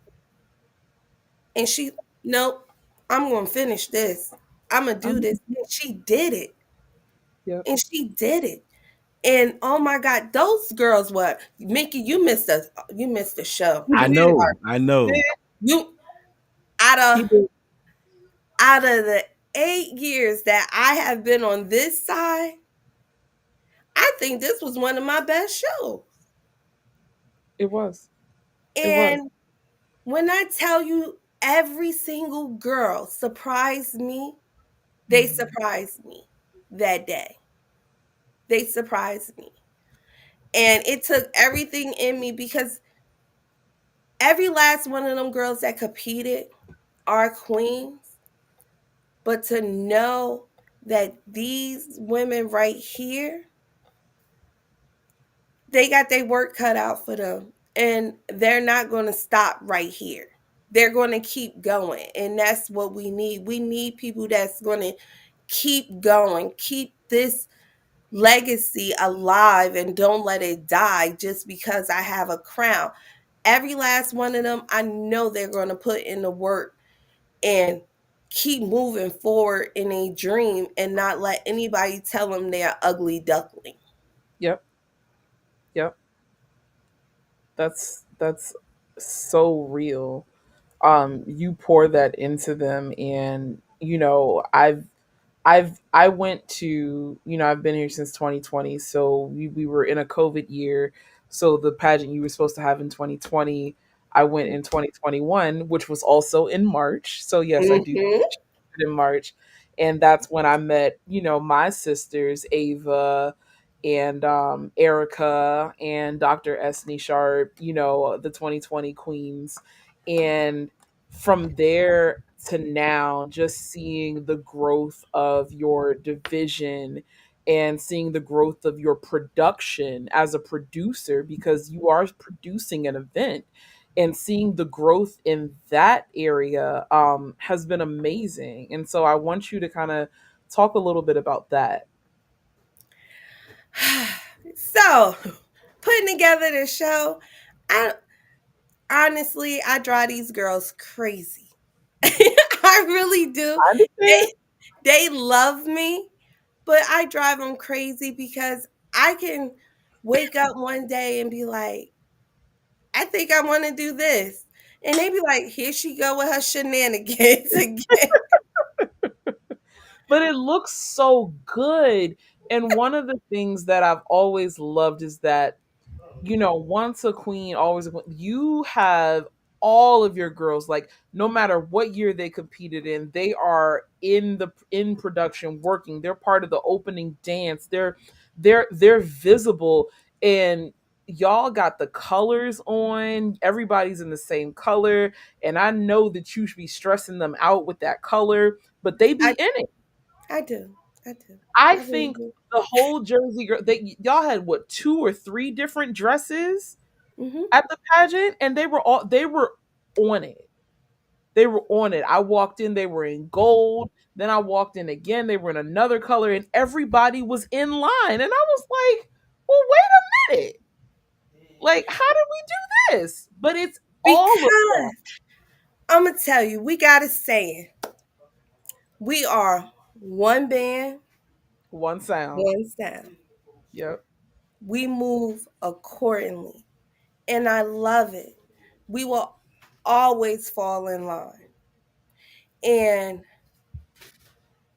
And she, nope, I'm going to finish this. I'm going to do Mhm. this. And she did it. Yep. And she did it. And oh my God, those girls were Mickey. You missed the show. He I did. You are know, I know. you out He of did. out of the 8 years that I have been on this side, I think this was one of my best shows. It was. It was. And when I tell you every single girl surprised me, they Mhm. surprised me that day. They surprised me. And it took everything in me because every last one of them girls that competed are queens. But to know that these women right here, they got their work cut out for them. And they're not going to stop right here. They're going to keep going. And that's what we need. We need people that's going to keep going, keep this legacy alive and don't let it die just because I have a crown. Every last one of them, I know they're going to put in the work and keep moving forward in a dream and not let anybody tell them they're ugly duckling. Yep. Yep. That's so real. You pour that into them, and I went to, I've been here since 2020, so we were in a COVID year. So the pageant you were supposed to have in 2020, I went in 2021, which was also in March. So yes, I do Mm-hmm. in March. And that's when I met, my sisters, Ava and Erica and Dr. Esney Sharp, the 2020 queens. And from there to now, just seeing the growth of your division and seeing the growth of your production as a producer, because you are producing an event, and seeing the growth in that area has been amazing. And so I want you to kind of talk a little bit about that. So, putting together the show, I honestly, I drive these girls crazy. I really do. I understand. They they love me, but I drive them crazy because I can wake up one day and be like, I think I want to do this. And they be like, here she go with her shenanigans again. But it looks so good. And one of the things that I've always loved is that, once a queen, always a queen. You have all of your girls, like, no matter what year they competed in, they are in production working. They're part of the opening dance. They're visible, and y'all got the colors on. Everybody's in the same color, and I know that you should be stressing them out with that color, but they be I in it. I do. I do. I I really think do. the whole Jersey girl, y'all had what, two or three different dresses Hmm. at the pageant, and they were on it. They were on it. I walked in, they were in gold. Then I walked in again, they were in another color, and everybody was in line. And I was like, well, wait a minute. Like, how did we do this? But it's all of them. Because I'm gonna tell you, we got a saying. We are one band, One sound. one sound. Yep. We move accordingly. And I love it. We will always fall in line. And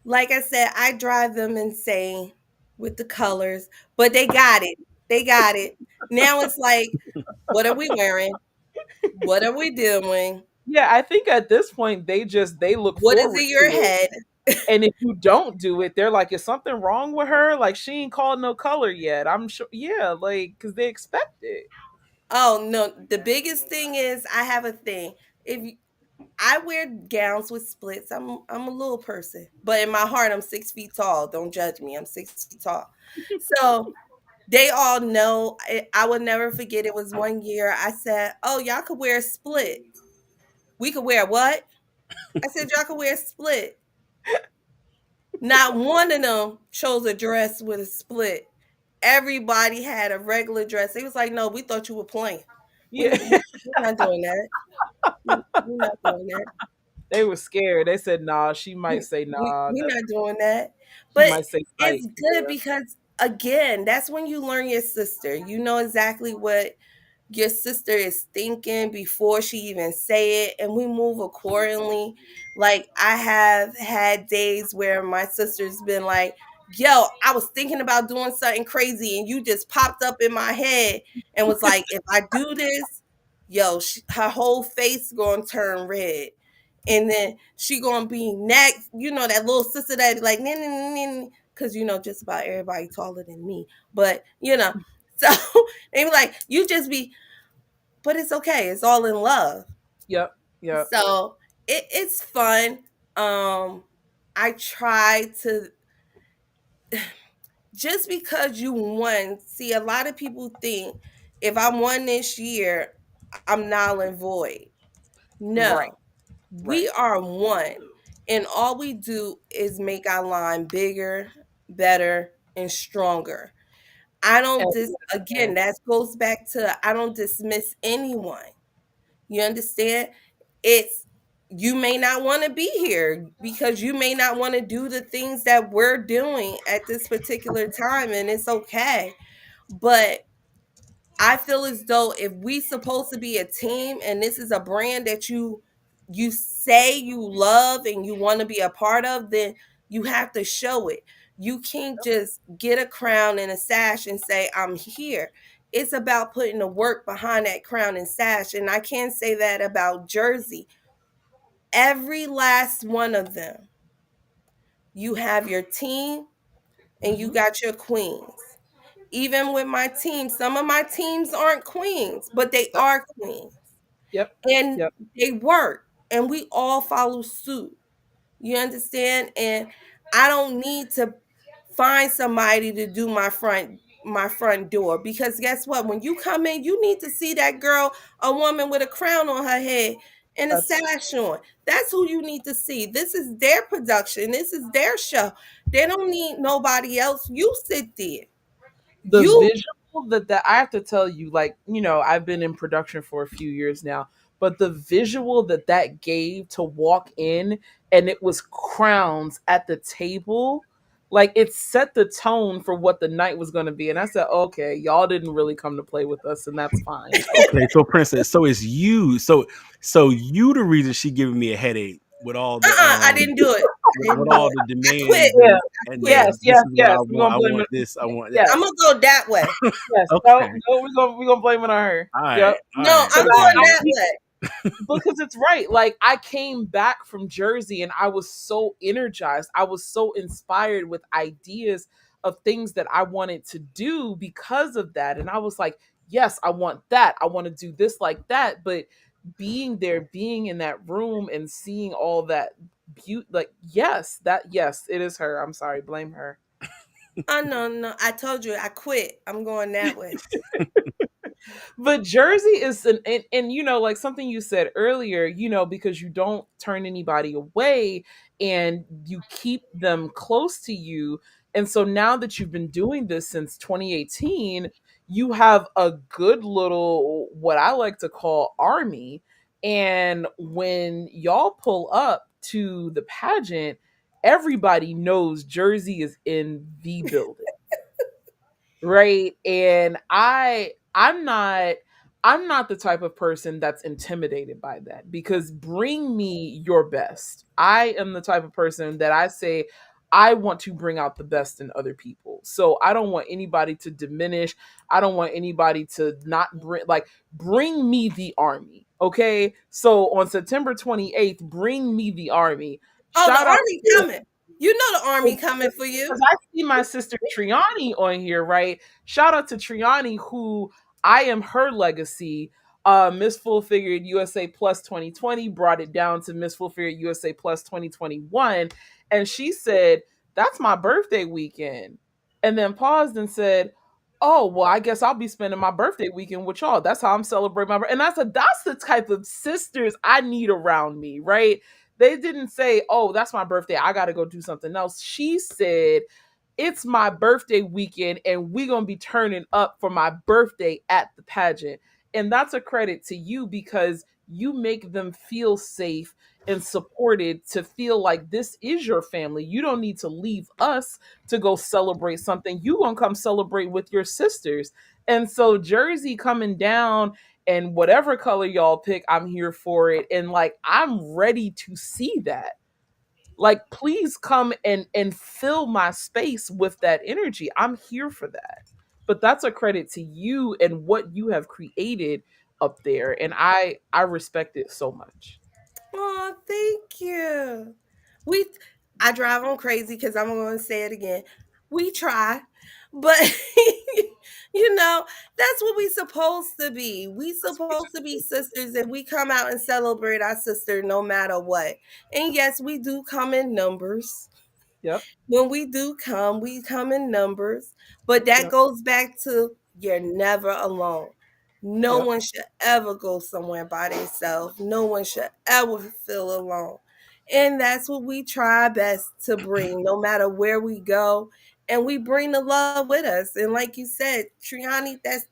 like I said, I drive them insane with the colors, but they got it. They got it. Now it's like, what are we wearing? What are we doing? Yeah, I think at this point they look What is forward in your to it. head? And if you don't do it, they're like, is something wrong with her? Like, she ain't called no color yet. I'm sure, yeah, like, because they expect it. Oh no, the biggest thing is I have a thing. If you, I wear gowns with splits, I'm a little person, but in my heart I'm 6 feet tall. Don't judge me. I'm 6 feet tall. So they all know. I will never forget. It was one year. I said, "Oh, y'all could wear a split. We could wear what?" I said, "Y'all could wear a split." Not one of them chose a dress with a split. Everybody had a regular dress. They was like, "No, we thought you were playing. Yeah. We're not doing that. We're not doing that. They were scared. They said, nah, she might say nah. We're not doing that." She But might say it's fight. good Yeah. because again, that's when you learn your sister. You know exactly what your sister is thinking before she even say it, and we move accordingly. Like I have had days where my sister's been like, yo, I was thinking about doing something crazy and you just popped up in my head and was like, if I do this, yo, her whole face gonna turn red, and then she gonna be next, you know, that little sister that like because you know just about everybody taller than me, but you know, so they be like, you just be, but it's okay. It's all in love. Yep. Yep. So it's fun. I try to, just because you won. See, a lot of people think if I won this year, I'm null and void. Right. No, we Right. are one, and all we do is make our line bigger, better, and stronger. I don't Every again, time. that goes back to I don't dismiss anyone. You understand? It's, you may not want to be here because you may not want to do the things that we're doing at this particular time, and it's okay. But I feel as though if we supposed to be a team and this is a brand that you say you love and you want to be a part of, then you have to show it. You can't just get a crown and a sash and say I'm here. It's about putting the work behind that crown and sash, and I can't say that about Jersey. Every last one of them. You have your team and you Hmm. got your queens. Even with my team, some of my teams aren't queens, but they Yep. are queens. Yep. And Yep. they work and we all follow suit. You understand? And I don't need to find somebody to do my front door, because guess what? When you come in, you need to see that girl, a woman with a crown on her head and a That's sash on. That's who you need to see. This is their production. This is their show. They don't need nobody else. You sit there. the You visual that I have to tell you, like, I've been in production for a few years now, but the visual that gave to walk in and it was crowns at the table, like, it set the tone for what the night was going to be. And I said, okay, y'all didn't really come to play with us, and that's fine. Okay, so Princess, so it's you. So you the reason she giving me a headache with all the I didn't do it. I didn't with do all it. the I quit. demands Yeah. I and quit. the Yes, this yes, is what I yes. We're want. gonna I blame want it. this. I want that. I'm Yes, gonna go that way. yes. No, Okay. no, we're gonna blame it on her. All right. Yep. All No, right. I'm I Because got going it. that way. because it's right. Like, I came back from Jersey and I was so energized. I was so inspired with ideas of things that I wanted to do because of that. And I was like, yes, I want that. I want to do this like that. But being there, being in that room and seeing all that beauty, like, yes, it is her. I'm sorry, blame her. Oh no, no. I told you I quit. I'm going that way. But Jersey is and like something you said earlier, because you don't turn anybody away and you keep them close to you, And so now that you've been doing this since 2018, you have a good little, what I like to call, army. And when y'all pull up to the pageant, everybody knows Jersey is in the building, right? And I'm not the type of person that's intimidated by that, because bring me your best. I am the type of person that I say I want to bring out the best in other people. So I don't want anybody to diminish. I don't want anybody to not bring, like, bring me the army. Okay? So on September 28th, bring me the army. Oh, the Shout out army to, coming. You know the army coming for you. because I see my sister Triani on here, right? Shout out to Triani, who I am her legacy. Miss Full Figured USA Plus 2020 brought it down to Miss Full Figured USA Plus 2021. And she said, "That's my birthday weekend." And then paused and said, "Oh, well, I guess I'll be spending my birthday weekend with y'all. That's how I'm celebrating my birthday." And that's the type of sisters I need around me, right? They didn't say, "Oh, that's my birthday, I got to go do something else." She said, "It's my birthday weekend and we're going to be turning up for my birthday at the pageant." And that's a credit to you, because you make them feel safe and supported, to feel like this is your family. You don't need to leave us to go celebrate something. You going to come celebrate with your sisters. And so Jersey coming down, and whatever color y'all pick, I'm here for it. And like, I'm ready to see that. Like, please come and fill my space with that energy. I'm here for that. But that's a credit to you and what you have created up there, and I respect it so much. Oh, thank you. We, I drive them crazy because I'm going to say it again. We try, but you know that's what we supposed to be. We supposed to be sisters, and we come out and celebrate our sister no matter what. And yes, we do come in numbers. Yep. When we do come, we come in numbers. But that Yep. goes back to, you're never alone. No Yep. one should ever go somewhere by themselves. No one should ever feel alone. And that's what we try our best to bring, no matter where we go. And we bring the love with us. And like you said, Triani, that's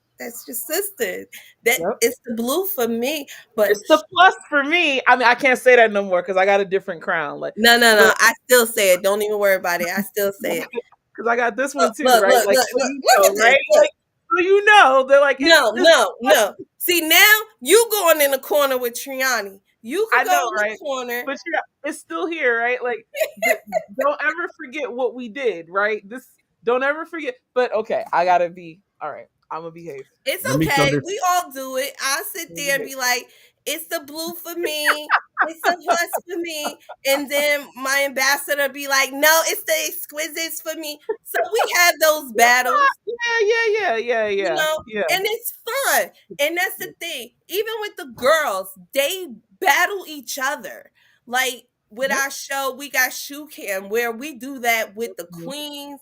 your sister. That Yep. it's the blue for me. But It's the plus for me. I mean, I can't say that no more because I got a different crown. Like, no, no, but no. I still say it. Don't even worry about it. I still say it. because I got this one Look, too, look, right? look, Like, look, so look, you look know, at this. right? Look. Like, so you know, they're like, No, it's no, no. See, now you going in the corner with Triani. You I could know, go in the right? corner. But yeah, it's still here, right? Like, the, don't ever forget what we did, right? This, don't ever forget. But okay, I gotta be all right. I'm gonna behave. It's Let me throw okay. this. We all do it. I'll sit I'm gonna there and behave. be like, it's the blue for me. It's the plus for me. And then my ambassador be like, no, it's the exquisites for me. So we have those battles. Yeah, yeah, yeah, yeah, You yeah, know, yeah. and it's fun. And that's the thing. Even with the girls, they battle each other. Like with Yep. our show, we got Shoe Cam where we do that with the Mhm. queens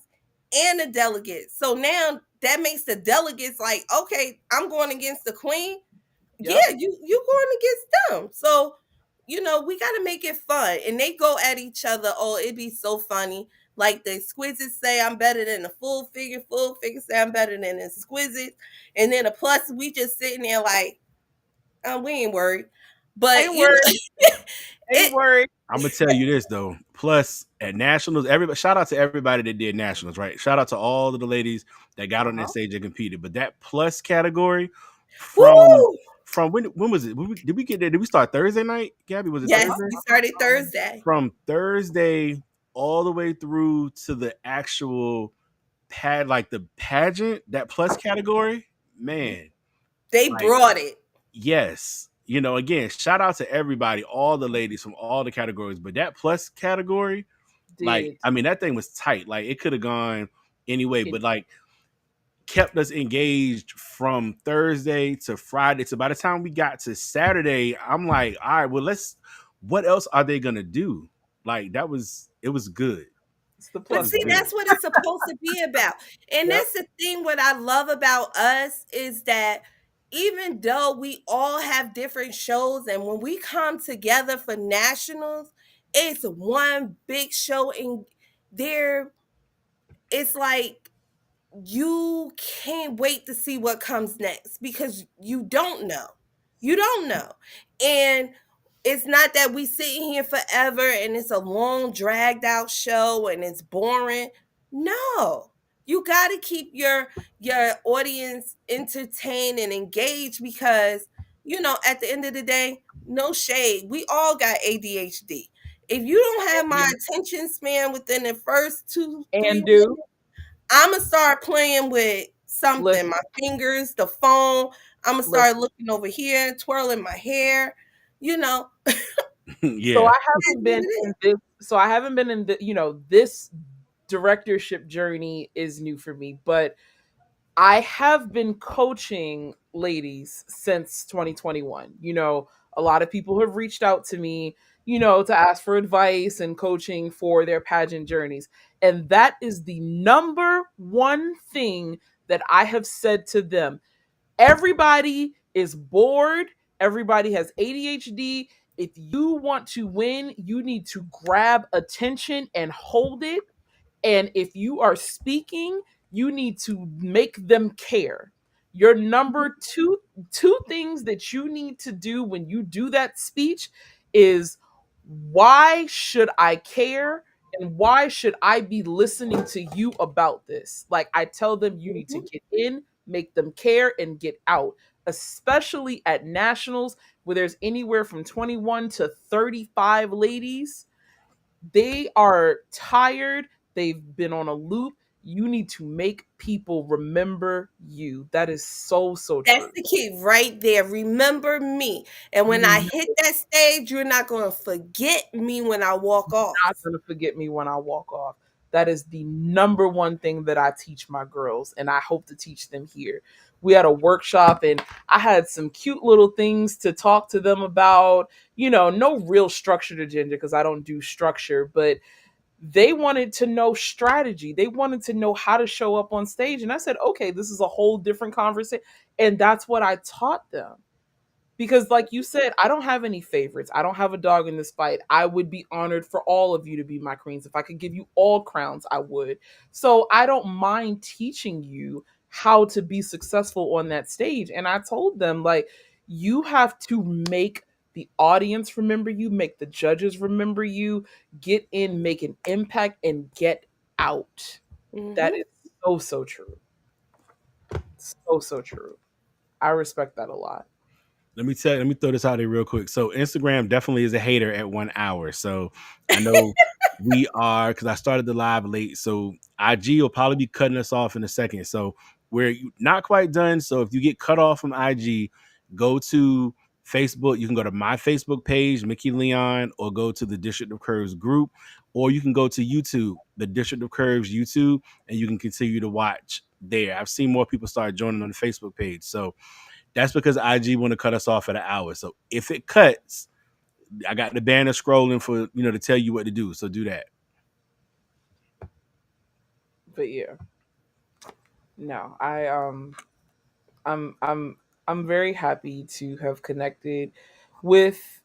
and the delegates. So now that makes the delegates like, okay, I'm going against the queen. Yeah, Yep. you going against them. So, we got to make it fun. And they go at each other. Oh, it'd be so funny. Like the exquisites say, I'm better than the full figure say, I'm better than the exquisite. And then the plus, we just sitting there like, oh, we ain't worried. But, Ain't worried. Ain't it, worried. I'm gonna tell you this though. Plus, at nationals, everybody shout out to everybody that did nationals, right? Shout out to all of the ladies that got Uh on that huh. stage and competed. But that plus category from woo! when was it? Did we get there? Did we start Thursday night? Gabby, was it Uh Yes, huh. Thursday? we started Uh-huh. Thursday. From Thursday all the way through to the actual like the pageant, that plus category, man, They like brought it. yes. Again, shout out to everybody, all the ladies from all the categories, but that plus category, like, Did I mean, that thing was tight. Like, it could have gone anyway, it? but like, kept us engaged from Thursday to Friday. So by the time we got to Saturday, I'm like, all right, well, what else are they gonna do? Like, it was good. It's the It But plus was see, for me. good. that's what it's supposed to be about. And Yep. that's the thing, what I love about us is that even though we all have different shows, and when we come together for nationals, it's one big show, and there it's like you can't wait to see what comes next because you don't know. You don't know. And it's not that we sitting here forever and it's a long dragged out show and it's boring. No. You got to keep your audience entertained and engaged because at the end of the day, no shade. We all got ADHD. If you don't have my attention span within the first 2 3 And do minutes, I'ma start playing with something, listen, my fingers, the phone. I'ma start listen. looking over here, twirling my hair. You know, So Yeah. I it is haven't what been it in is. this. So I haven't been in the. This directorship journey is new for me, but I have been coaching ladies since 2021. A lot of people have reached out to me, to ask for advice and coaching for their pageant journeys. And that is the number one thing that I have said to them. Everybody is bored, everybody has ADHD. If you want to win, you need to grab attention and hold it, and if you are speaking, you need to make them care. Your number two things that you need to do when you do that speech is, why should I care? And why should I be listening to you about this? Like, I tell them, you need to Mhm. get in, make them care, and get out, especially at nationals where there's anywhere from 21 to 35 ladies. They are tired. They've been on a loop. You need to make people remember you. That is so, so That's true. the key right there. Remember me. And when I You're hit that stage, you're not going to forget me when I walk not off. going to forget me when I walk off. That is the number one thing that I teach my girls, and I hope to teach them here. We had a workshop, and I had some cute little things to talk to them about. No real structure to Ginger because I don't do structure, but they wanted to know strategy. They wanted to know how to show up on stage. And I said, okay, this is a whole different conversation. And that's what I taught them. Because, like you said, I don't have any favorites. I don't have a dog in this fight. I would be honored for all of you to be my queens. If I could give you all crowns, I would. So I don't mind teaching you how to be successful on that stage. And I told them, like, you have to make the audience remember you, make the judges remember you, get in, make an impact, and get out. That Hmm. is so, so true. So, so true. I respect that a lot. Let me throw this out there real quick. So Instagram definitely is a hater at 1 hour. So I know we are, because I started the live late. So IG will probably be cutting us off in a second. So we're not quite done. So if you get cut off from IG, go to Facebook. You can go to my Facebook page, Mickey Leon, or go to the District of Curves group, or you can go to YouTube, the District of Curves YouTube, and you can continue to watch there. I've seen more people start joining on the Facebook page. So that's because IG want to cut us off at an hour. So if it cuts, I got the banner scrolling for to tell you what to do. So do that. But yeah, no, I'm I'm I'm very happy to have connected with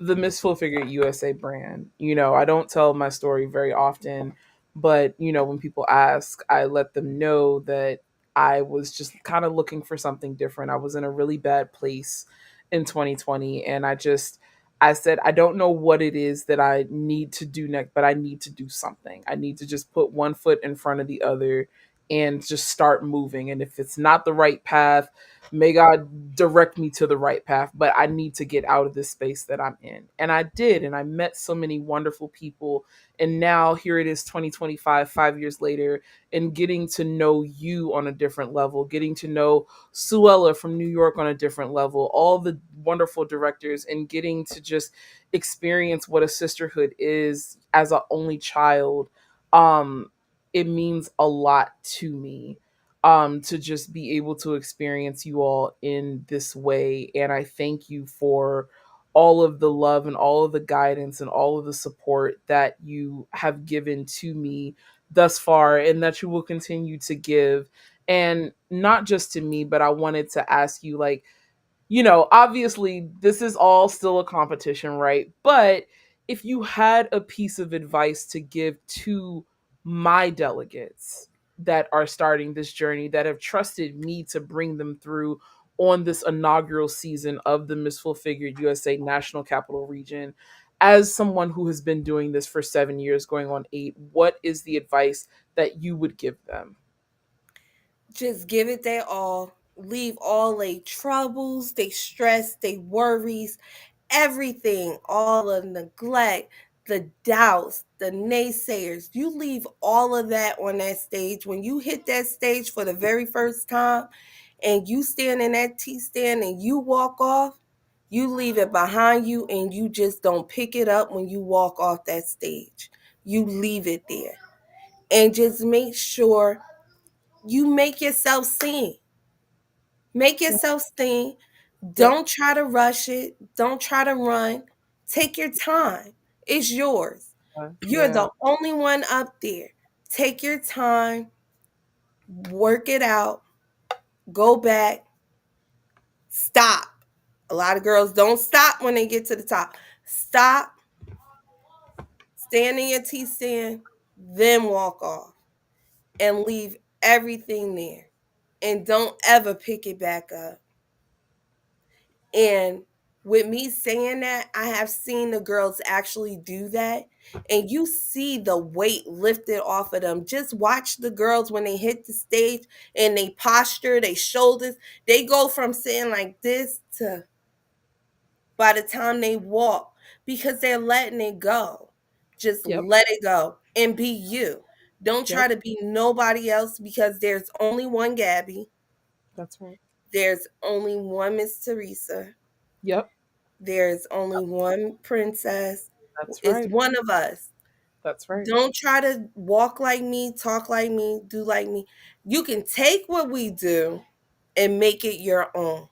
the Miss Full Figure USA brand. I don't tell my story very often, but when people ask, I let them know that I was just kind of looking for something different. I was in a really bad place in 2020, and I said, I don't know what it is that I need to do next, but I need to do something. I need to just put one foot in front of the other and just start moving. And if it's not the right path, may God direct me to the right path, but I need to get out of this space that I'm in. And I did. And I met so many wonderful people. And now here it is, 2025, 5 years later, and getting to know you on a different level, getting to know Suella from New York on a different level, all the wonderful directors, and getting to just experience what a sisterhood is as an only child. It means a lot to me, to just be able to experience you all in this way. And I thank you for all of the love and all of the guidance and all of the support that you have given to me thus far, and that you will continue to give. And not just to me, but I wanted to ask you, like, obviously this is all still a competition, right? But if you had a piece of advice to give to my delegates that are starting this journey, that have trusted me to bring them through on this inaugural season of the Miss Full Figured USA National Capital Region. As someone who has been doing this for 7 years, going on 8, what is the advice that you would give them? Just give it their all. Leave all their troubles, they stress, they worries, everything, all the neglect, the doubts, the naysayers. You leave all of that on that stage. When you hit that stage for the very first time and you stand in that T stand and you walk off, you leave it behind you and you just don't pick it up when you walk off that stage. You leave it there and just make sure you make yourself seen. Make yourself seen. Yep. Don't try to rush it. Don't try to run. Take your time. It's yours. You're Yeah. the only one up there. Take your time, work it out, go back, stop. A lot of girls don't stop when they get to the top. Stop, stand in your T stand, then walk off and leave everything there. And don't ever pick it back up. And with me saying that, I have seen the girls actually do that. And you see the weight lifted off of them. Just watch the girls when they hit the stage and they posture, they shoulders, they go from sitting like this to by the time they walk because they're letting it go. Just Yep. let it go and be you. Don't try Yep. to be nobody else because there's only one Gabby. That's right. There's only one Miss Teresa. Yep. There's only one princess. That's It's right. one of us. That's right. Don't try to walk like me, talk like me, do like me. You can take what we do and make it your own,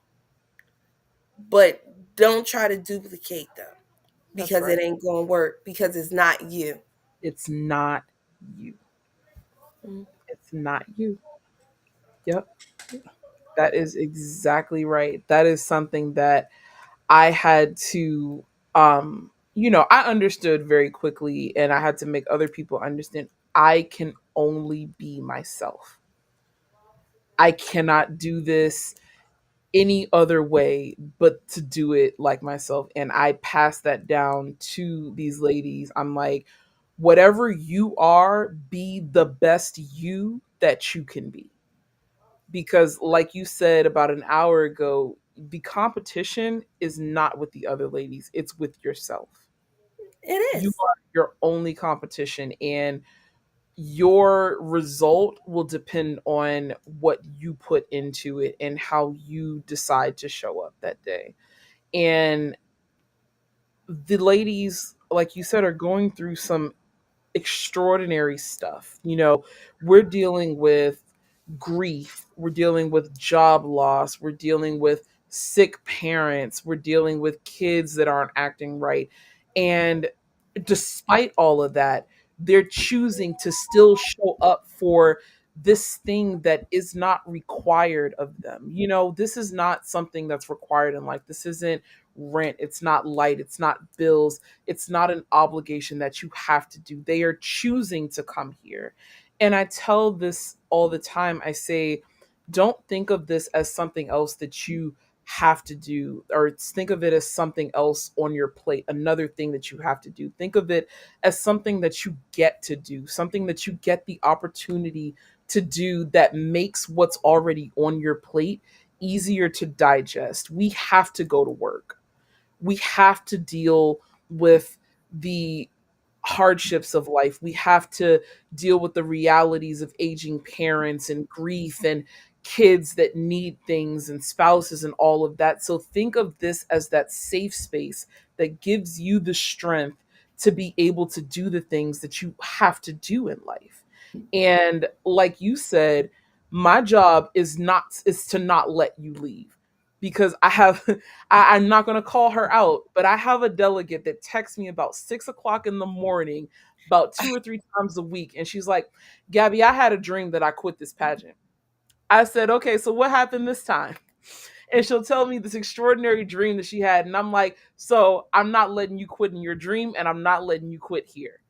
but don't try to duplicate them That's because it right. ain't going to work because it's not you. It's not you. Mm. It's not you. Yep. That is exactly right. That is something that I had to I understood very quickly, and I had to make other people understand I can only be myself. I cannot do this any other way but to do it like myself. And I pass that down to these ladies. I'm like, whatever you are, be the best you that you can be. Because, like you said about an hour ago, the competition is not with the other ladies, it's with yourself. It You is. are your only competition, and your result will depend on what you put into it and how you decide to show up that day. And the ladies, like you said, are going through some extraordinary stuff. We're dealing with grief, we're dealing with job loss, we're dealing with sick parents, we're dealing with kids that aren't acting right. And despite all of that, they're choosing to still show up for this thing that is not required of them. This is not something that's required in life. This isn't rent, it's not light, it's not bills, it's not an obligation that you have to do. They are choosing to come here. And I tell this all the time. I say, don't think of this as something else that you have to do, or think of it as something else on your plate, another thing that you have to do. Think of it as something that you get to do, something that you get the opportunity to do that makes what's already on your plate easier to digest. We have to go to work. We have to deal with the hardships of life. We have to deal with the realities of aging parents and grief and kids that need things and spouses and all of that. So think of this as that safe space that gives you the strength to be able to do the things that you have to do in life. And like you said, my job is to not let you leave, because I have I'm not going to call her out, but I have a delegate that texts me about 6 o'clock in the morning, about 2 or 3 times a week. And she's like, Gabby, I had a dream that I quit this pageant. I said, okay, so what happened this time? And she'll tell me this extraordinary dream that she had. And I'm like, so I'm not letting you quit in your dream, and I'm not letting you quit here.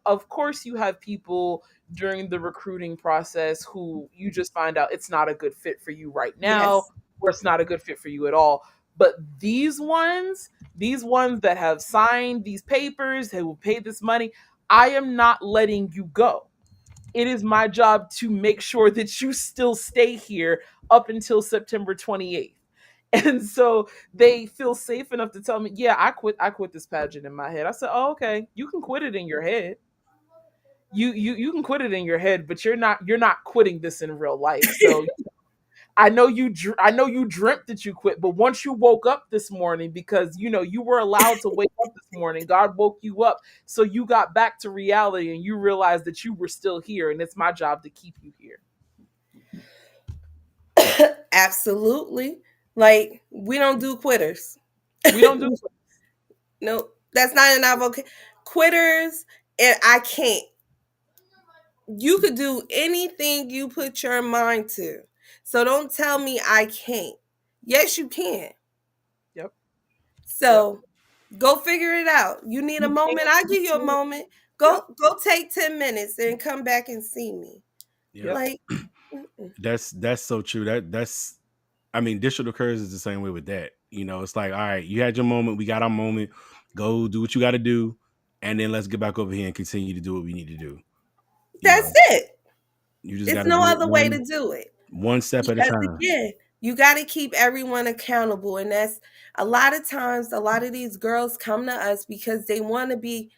Of course you have people during the recruiting process who you just find out it's not a good fit for you right now, Yes. or it's not a good fit for you at all. But these ones that have signed these papers, who paid this money, I am not letting you go. It is my job to make sure that you still stay here up until September 28th. And so they feel safe enough to tell me, yeah, I quit this pageant in my head. I said, oh, okay, you can quit it in your head. You can quit it in your head, but you're not quitting this in real life. So I know you dreamt that you quit, but once you woke up this morning, because you were allowed to wake up this morning, God woke you up, so you got back to reality and you realized that you were still here, and it's my job to keep you here. Absolutely. Like, we don't do quitters. We don't do. No, that's not in our vocabulary. Quitters, and I can't. You could do anything you put your mind to. So don't tell me I can't. Yes, you can. Yep. Yep. So go figure it out. You need a You moment, I'll can't. give you a moment. Yep. Go take 10 minutes and come back and see me. Yep. Yep. Like, mm-mm. That's so true. That's I mean, district occurs is the same way with that. It's like, all right, you had your moment, we got our moment. Go do what you got to do, and then let's get back over here and continue to do what we need to do. You That's know, it. you just got It's to no do it other way to do it. one step at a Because time. again, you got to keep everyone accountable. And that's a lot of times, a lot of these girls come to us because they want to be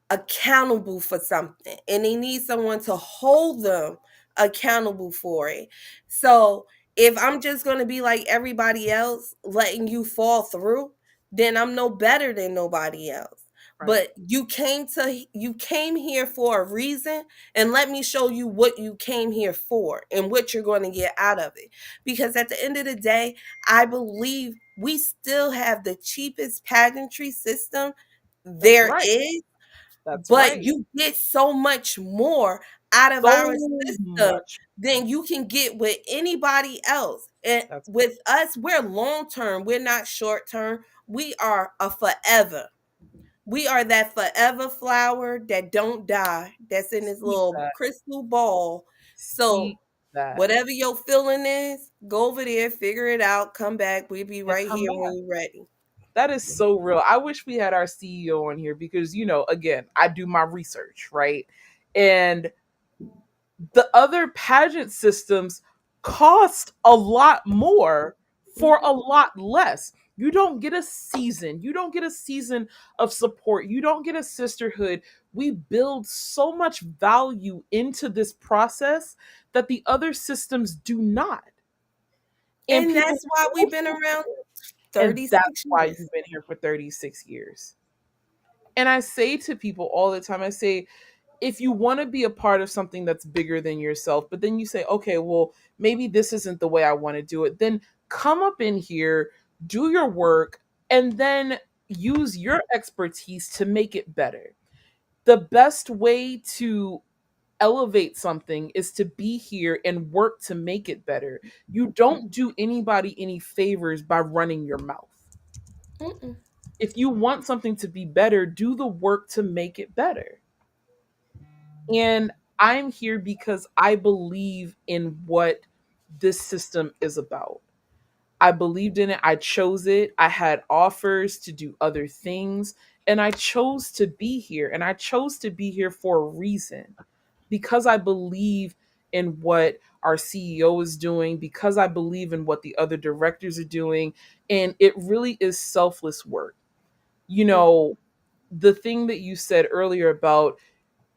accountable for something and they need someone to hold them accountable for it. So if I'm just going to be like everybody else, letting you fall through, then I'm no better than nobody else. Right. But you came here for a reason, and let me show you what you came here for and what you're going to get out of it. Because at the end of the day, I believe we still have the cheapest pageantry system That's there right. is, That's but right. you get so much more out of So our system much. than you can get with anybody else. And That's with us, we're long term, we're not short term. We are a forever. We are that forever flower that don't die, that's in this speak little that. crystal ball. So Speak that. whatever your feeling is, go over there, figure it out, come back. We'll be And right come here back. when you're ready. That is so real. I wish we had our CEO on here because, again, I do my research, right? And the other pageant systems cost a lot more for Mhm. a lot less. You don't get a season. You don't get a season of support. You don't get a sisterhood. We build so much value into this process that the other systems do not. And And people that's why we've been around and that's 36 why years. you've been here for 36 years. And I say to people all the time, I say, if you want to be a part of something that's bigger than yourself, but then you say, okay, well, maybe this isn't the way I want to do it, then come up in here, do your work, and then use your expertise to make it better. The best way to elevate something is to be here and work to make it better. You don't do anybody any favors by running your mouth. Mm-mm. If you want something to be better, do the work to make it better. And I'm here because I believe in what this system is about. I believed in it. I chose it. I had offers to do other things, and I chose to be here. And I chose to be here for a reason, because I believe in what our CEO is doing, because I believe in what the other directors are doing. And it really is selfless work. You know, the thing that you said earlier about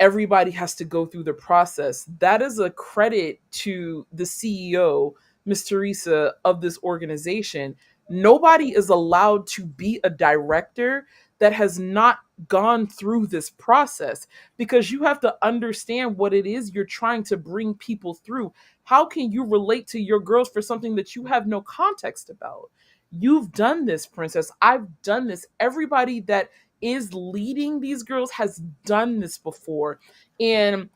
everybody has to go through the process. That is a credit to the CEO, Miss Teresa, of this organization. Nobody is allowed to be a director that has not gone through this process, because you have to understand what it is you're trying to bring people through. How can you relate to your girls for something that you have no context about? You've done this, Princess. I've done this. Everybody that is leading these girls has done this before. And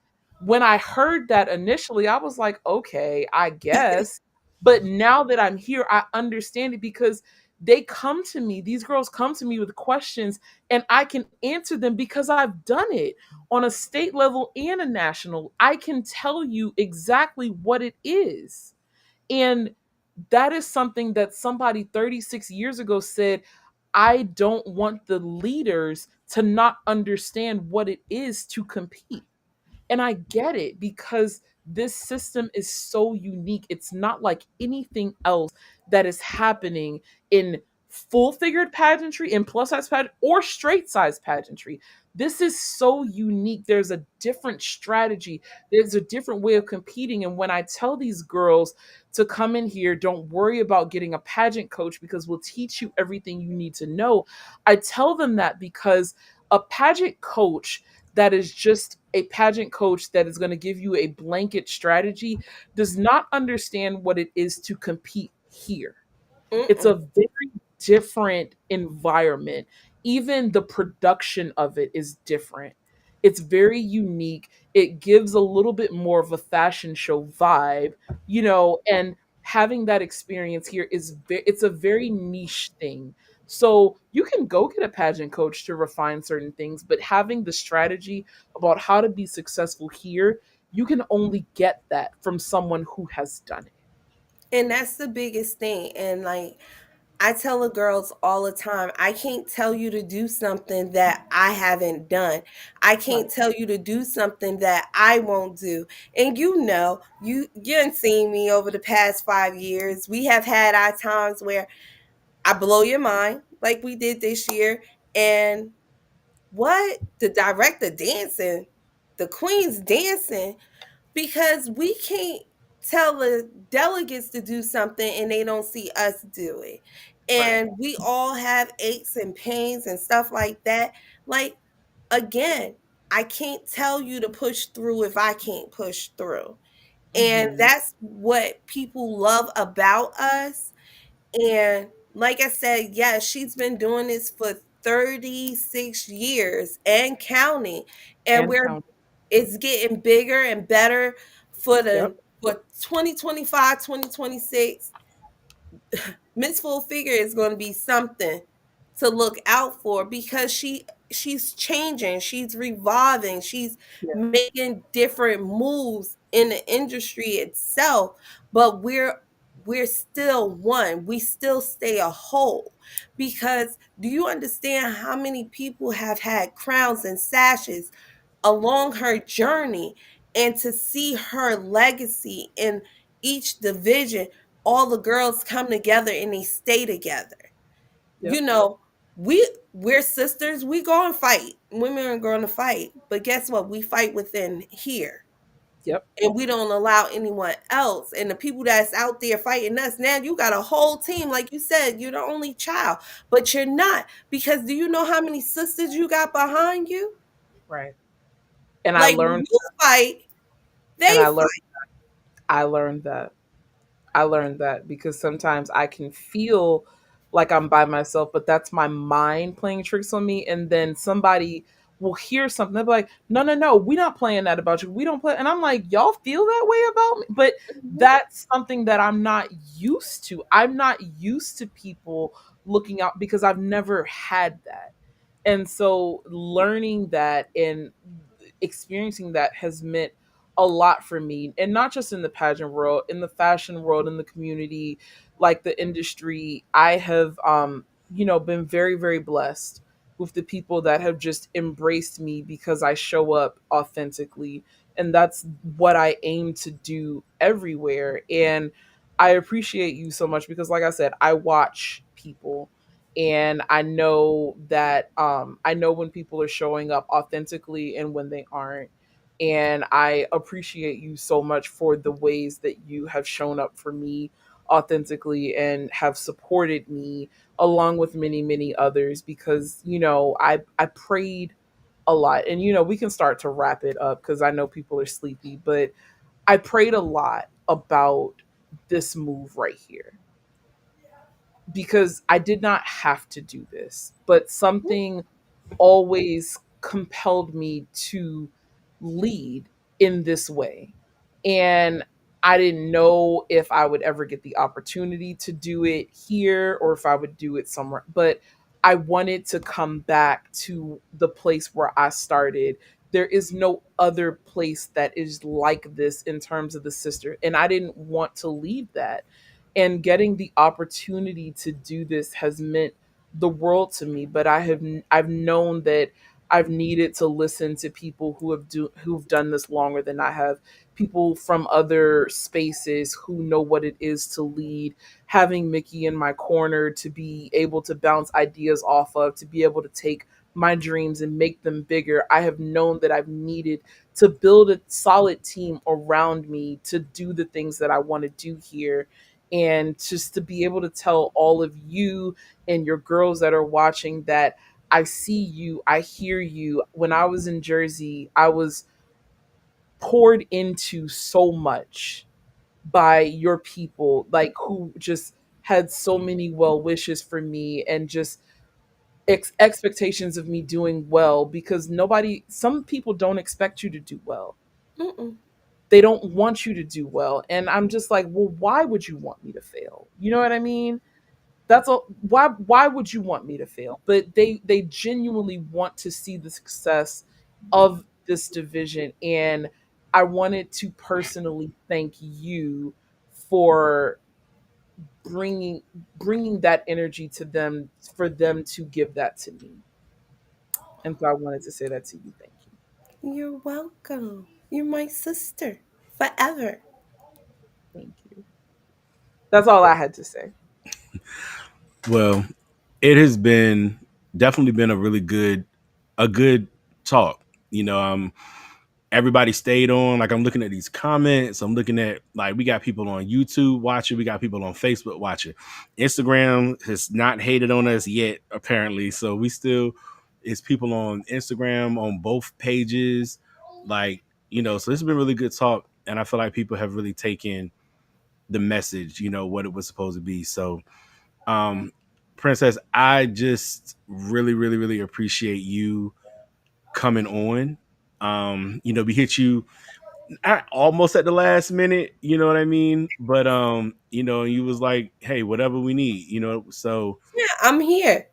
when I heard that initially, I was like, okay, I guess. But now that I'm here, I understand it, because they come to me, these girls come to me with questions, and I can answer them because I've done it on a state level and a national. I can tell you exactly what it is. And that is something that somebody 36 years ago said, I don't want the leaders to not understand what it is to compete. And I get it because this system is so unique. It's not like anything else that is happening in full figured pageantry, in plus size pageant, or straight size pageantry. This is so unique. There's a different strategy, there's a different way of competing. And when I tell these girls to come in here, don't worry about getting a pageant coach because we'll teach you everything you need to know. I tell them that because a pageant coach that is just a pageant coach that is going to give you a blanket strategy does not understand what it is to compete here. It's Mm-mm. a very different environment. Even the production of it is different. It's very unique. It gives a little bit more of a fashion show vibe, and having that experience here it's a very niche thing. So you can go get a pageant coach to refine certain things, but having the strategy about how to be successful here, you can only get that from someone who has done it. And that's the biggest thing. And like I tell the girls all the time, I can't tell you to do something that I haven't done. I Right. can't tell you to do something that I won't do. And you haven't seen me over the past 5 years. We have had our times where I blow your mind, like we did this year. And what? The director dancing, the queen's dancing, because we can't tell the delegates to do something and they don't see us do it. Right. And we all have aches and pains and stuff like that. Like, again, I can't tell you to push through if I can't push through. And Hmm. that's what people love about us. And like I said, yes, she's been doing this for 36 years and counting. And And we're count. it's getting bigger and better Yep. for 2025, 2026. Miss Full Figure is going to be something to look out for because she's changing, she's revolving, she's Yeah. making different moves in the industry itself, but we're still one. We still stay a whole because do you understand how many people have had crowns and sashes along her journey, and to see her legacy in each division, all the girls come together and they stay together. You Yep. know, we're sisters, we go and fight, women are going to fight, but guess what, we fight within here, Yep. and we don't allow anyone else. And the people that's out there fighting us now, you got a whole team. Like you said, you're the only child, but you're not, because do you know how many sisters you got behind you? Right. And I Like when learned you fight, and they fight. I learned that. I learned that because sometimes I can feel like I'm by myself, but that's my mind playing tricks on me. And then somebody will hear something. They'll be like, no, no, no, we're not playing that about you. We don't play. And I'm like, y'all feel that way about me? But Mhm. that's something that I'm not used to. I'm not used to people looking out because I've never had that. And so learning that and experiencing that has meant a lot for me, and not just in the pageant world, in the fashion world, in the community, like the industry. I have been very, very blessed with the people that have just embraced me because I show up authentically, and that's what I aim to do everywhere. And I appreciate you so much because, like I said, I watch people, and I know when people are showing up authentically and when they aren't. And I appreciate you so much for the ways that you have shown up for me authentically and have supported me along with many, many others because I prayed a lot. And we can start to wrap it up because I know people are sleepy, but I prayed a lot about this move right here because I did not have to do this, but something always compelled me to lead in this way. And I didn't know if I would ever get the opportunity to do it here or if I would do it somewhere. But I wanted to come back to the place where I started. There is no other place that is like this in terms of the sister. And I didn't want to leave that. And getting the opportunity to do this has meant the world to me. But I've known that I've needed to listen to people who've done this longer than I have, people from other spaces who know what it is to lead, having Mickey in my corner to be able to bounce ideas off of, to be able to take my dreams and make them bigger. I have known that I've needed to build a solid team around me to do the things that I want to do here. And just to be able to tell all of you and your girls that are watching that I see you, I hear you. When I was in Jersey, I was poured into so much by your people, like who just had so many well wishes for me and just expectations of me doing well, because some people don't expect you to do well. Mm-mm. They don't want you to do well. And I'm just like, well, why would you want me to fail? You know what I mean? That's all. Why would you want me to fail? But they genuinely want to see the success of this division. And I wanted to personally thank you for bringing bringing that energy to them, for them to give that to me. And so I wanted to say that to you. Thank you. You're welcome. You're my sister forever. Thank you. That's all I had to say. Well, it has been definitely been a good talk. You know, everybody stayed on. Like I'm looking at these comments. I'm looking at like we got people on YouTube watching. We got people on Facebook watching. Instagram has not hated on us yet, apparently. So we still it's people on Instagram on both pages. Like, so this has been really good talk. And I feel like people have really taken the message, what it was supposed to be. So um Princess, I just really, really, really appreciate you coming on. We hit you almost at the last minute, you know what I mean? But you was like, hey, whatever we need, so Yeah, I'm here.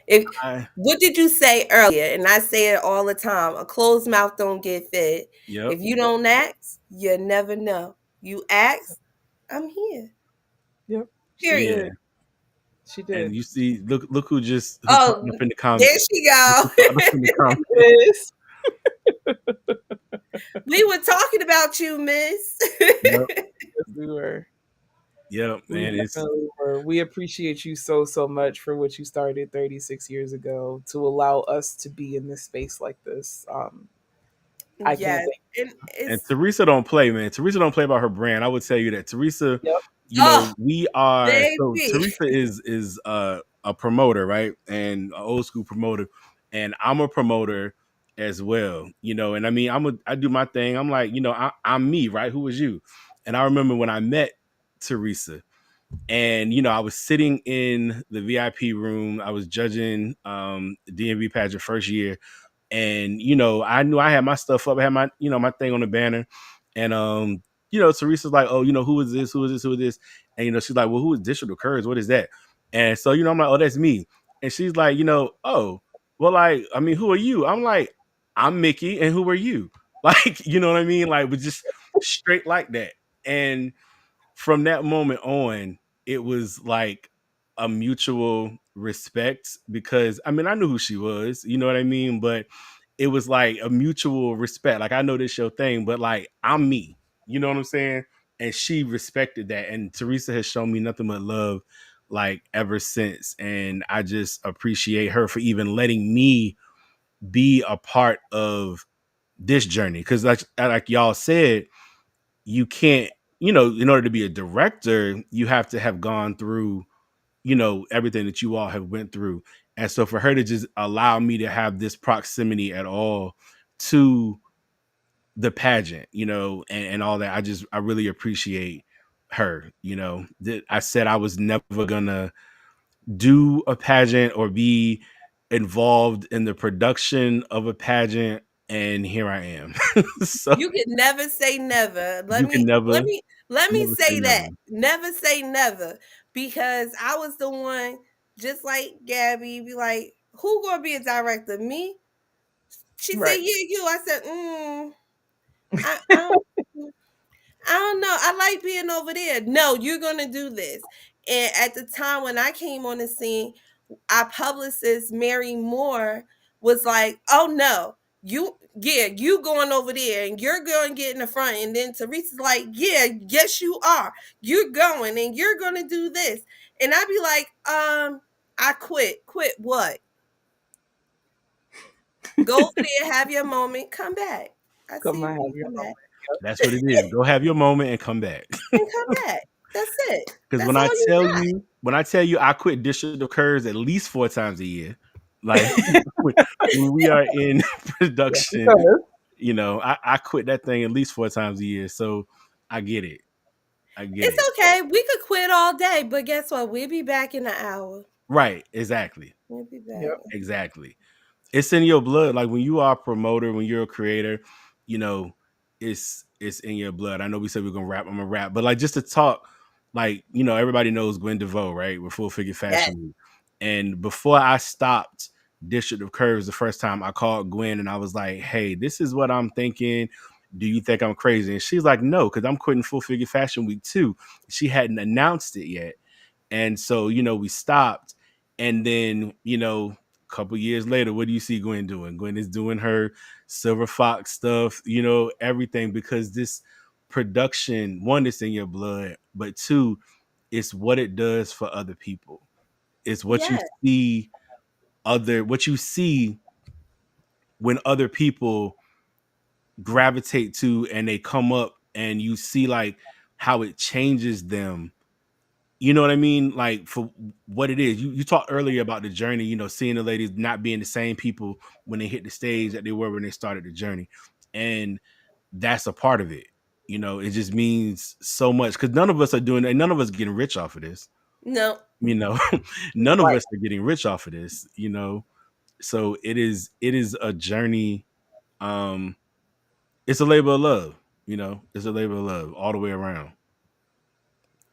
If I what did you say earlier? And I say it all the time. A closed mouth don't get fed. yep, If you don't ask, you never know. You ask, I'm here. Yep, she Period. yeah. did. She And did. you see, look who popped up Oh, in the there comments. she Look go. who popped up in the comments. Yes. We were talking about you, miss. Yep, Yes, we were. yep, We man. It's definitely were. We appreciate you so, so much for what you started 36 years ago to allow us to be in this space like this. I can't Yes. thank And And it's Teresa don't play, man. Teresa don't play about her brand. I would tell you that Teresa, you. Yep. oh, we are so baby. Teresa is a promoter, right? And an old school promoter, and I'm a promoter as well, and I mean I do my thing. I'm like, I'm me, right? Who is you? And I remember when I met Teresa, and I was sitting in the VIP room. I was judging the DMV pageant first year, and I knew I had my stuff up. I had my my thing on the banner, and Teresa's like, oh, who is this, who is this, and she's like, well, who is Digital Courage, what is that? And so I'm like, oh, that's me. And she's like, oh, well, like, I mean, who are you? I'm like, I'm Mickey, and who are you? Like, you know what I mean? Like, but just straight like that. And from that moment on, it was like a mutual respect, because I mean I knew who she was, you know what I mean, but it was like a mutual respect. Like, I know this your thing, but like I'm me, you know what I'm saying? And she respected that, and Teresa has shown me nothing but love like ever since, and I just appreciate her for even letting me be a part of this journey, because like y'all said, you can't, in order to be a director, you have to have gone through, everything that you all have went through. And so for her to just allow me to have this proximity at all to the pageant, and all that, I really appreciate her. That I said I was never gonna do a pageant or be involved in the production of a pageant, and here I am. So You can never say never. you can Let never. me Let me Never say say that. never. Never say never. Because I was the one, just like Gabby, be like, who gonna be a director? Me? She said, Right. yeah, you. I said, I I don't know. I like being over there. No, you're gonna do this. And at the time when I came on the scene, our publicist Mary Moore was like, "Oh no, you going over there, and you're going to get in the front." And then Teresa's like, "Yeah, yes, you are. You're going, and you're going to do this." And I'd be like, I quit. Quit what? Go over there, have your moment, come back. I see Come you on, when have you your come moment. back, That's what it is. Go have your moment and come back. and come back. That's it. Because That's all you got. when I tell you I quit District of Curves at least 4 times a year, like when, when we are in Yeah, production, because I quit that thing at least 4 times a year. So I get it. I get It's it. okay. We could quit all day, but guess what? We'll be back in an hour. Right. Exactly. We'll be back. yep. Exactly. It's in your blood. Like when you are a promoter, when you're a creator, you know, it's in your blood. I know we said we're gonna rap. I'm gonna rap, but like just to talk, like everybody knows Gwen DeVoe, right? With Full Figure Yes. Fashion Week, and before I stopped District of Curves, the first time I called Gwen and I was like, "Hey, this is what I'm thinking. Do you think I'm crazy?" And she's like, "No, because I'm quitting Full Figure Fashion Week too." She hadn't announced it yet, and so we stopped, and then a couple years later, what do you see Gwen doing? Gwen is doing her Silver Fox stuff, everything, because this production, one, it's in your blood, but two, it's what it does for other people. It's Yes. what you see when other people gravitate to and they come up and you see like how it changes them. You know what I mean? Like for what it is. You talked earlier about the journey, seeing the ladies not being the same people when they hit the stage that they were when they started the journey. And that's a part of it. It just means so much because none of us are doing it. None of us getting rich off of this. No. You know, none of Right. us are getting rich off of this. So it is a journey. Um, it's a labor of love, it's a labor of love all the way around.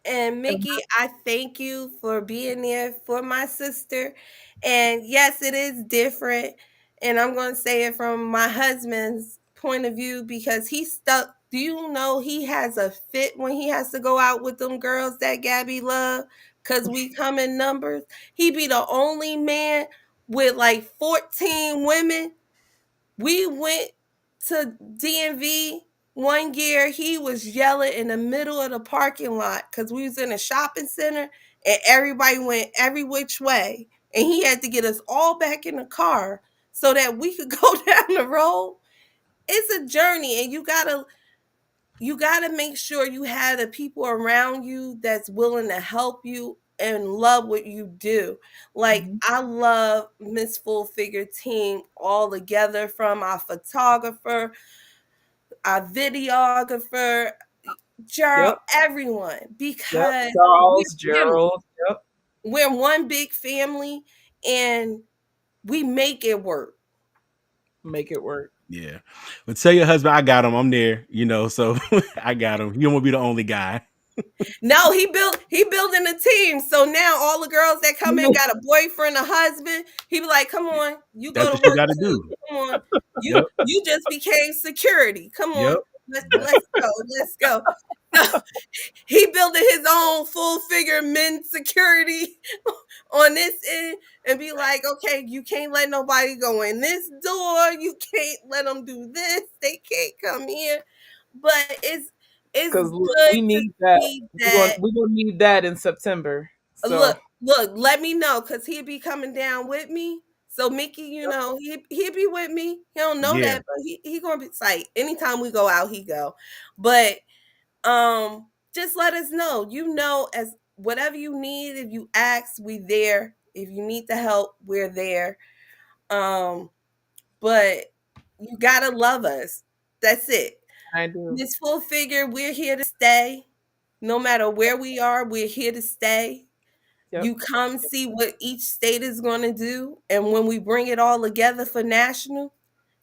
And And Mickey, I thank you for being there for my sister. And yes, it is different. And I'm going to say it from my husband's point of view because he's stuck. Do you know he has a fit when he has to go out with them girls that Gabby love? Because we come in numbers. He be the only man with like 14 women. We went to DMV one year. He was yelling in the middle of the parking lot because we was in a shopping center and everybody went every which way. And he had to get us all back in the car so that we could go down the road. It's a journey, and you gotta make sure you have the people around you that's willing to help you and love what you do. Like mhm. I love Miss Full Figure team all together, from our photographer, our videographer, Gerald, Yep. everyone, Yep. because Charles, we're family. Gerald. Yep. We're one big family, and we make it work. Make it work. Yeah. But tell your husband I got him. I'm there, so I got him. You won't be the only guy. No, he building a team. So now all the girls that come in got a boyfriend, a husband. He be like, "Come on, you go That's to what you work got to too. do. Come on, Yep. you just became security. Come Yep. on, Yep. let's go, let's go." So he building his own full figure men security on this end, and be like, "Okay, you can't let nobody go in this door. You can't let them do this. They can't come here." But it's Because look, good we to need that. see that. We gonna need that in September. So Look, let me know because he'll be coming down with me. So Mickey, yep. he'll be with me. He don't know Yeah. that, but he gonna be like anytime we go out, he go. But just let us know. As whatever you need, if you ask, we there. If you need the help, we're there. Um, but you gotta love us. That's it. I do. This full figure, we're here to stay. No matter where we are, we're here to stay. Yep. You come see what each state is going to do, and when we bring it all together for national,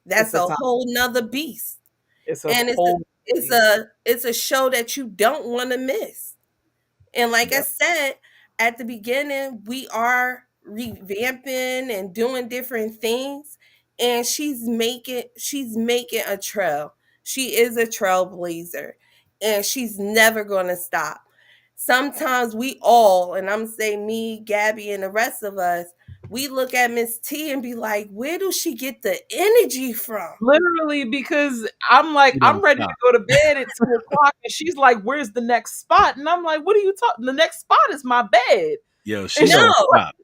It's that's a a time. whole nother beast. It's a And whole. it's a show that you don't want to miss. And like I Yep. said at the beginning, we are revamping and doing different things. And she's making a trail. She is a trailblazer. And she's never gonna stop. Sometimes we all, and I'm saying me, Gabby, and the rest of us, we look at Miss T and be like, where does she get the energy from? Literally, because I'm like, You I'm don't ready to stop. go to bed at 2 o'clock, and she's like, "Where's the next spot?" And I'm like, "What are you talking? The next spot is my bed." Yo, And she she's don't No, stop.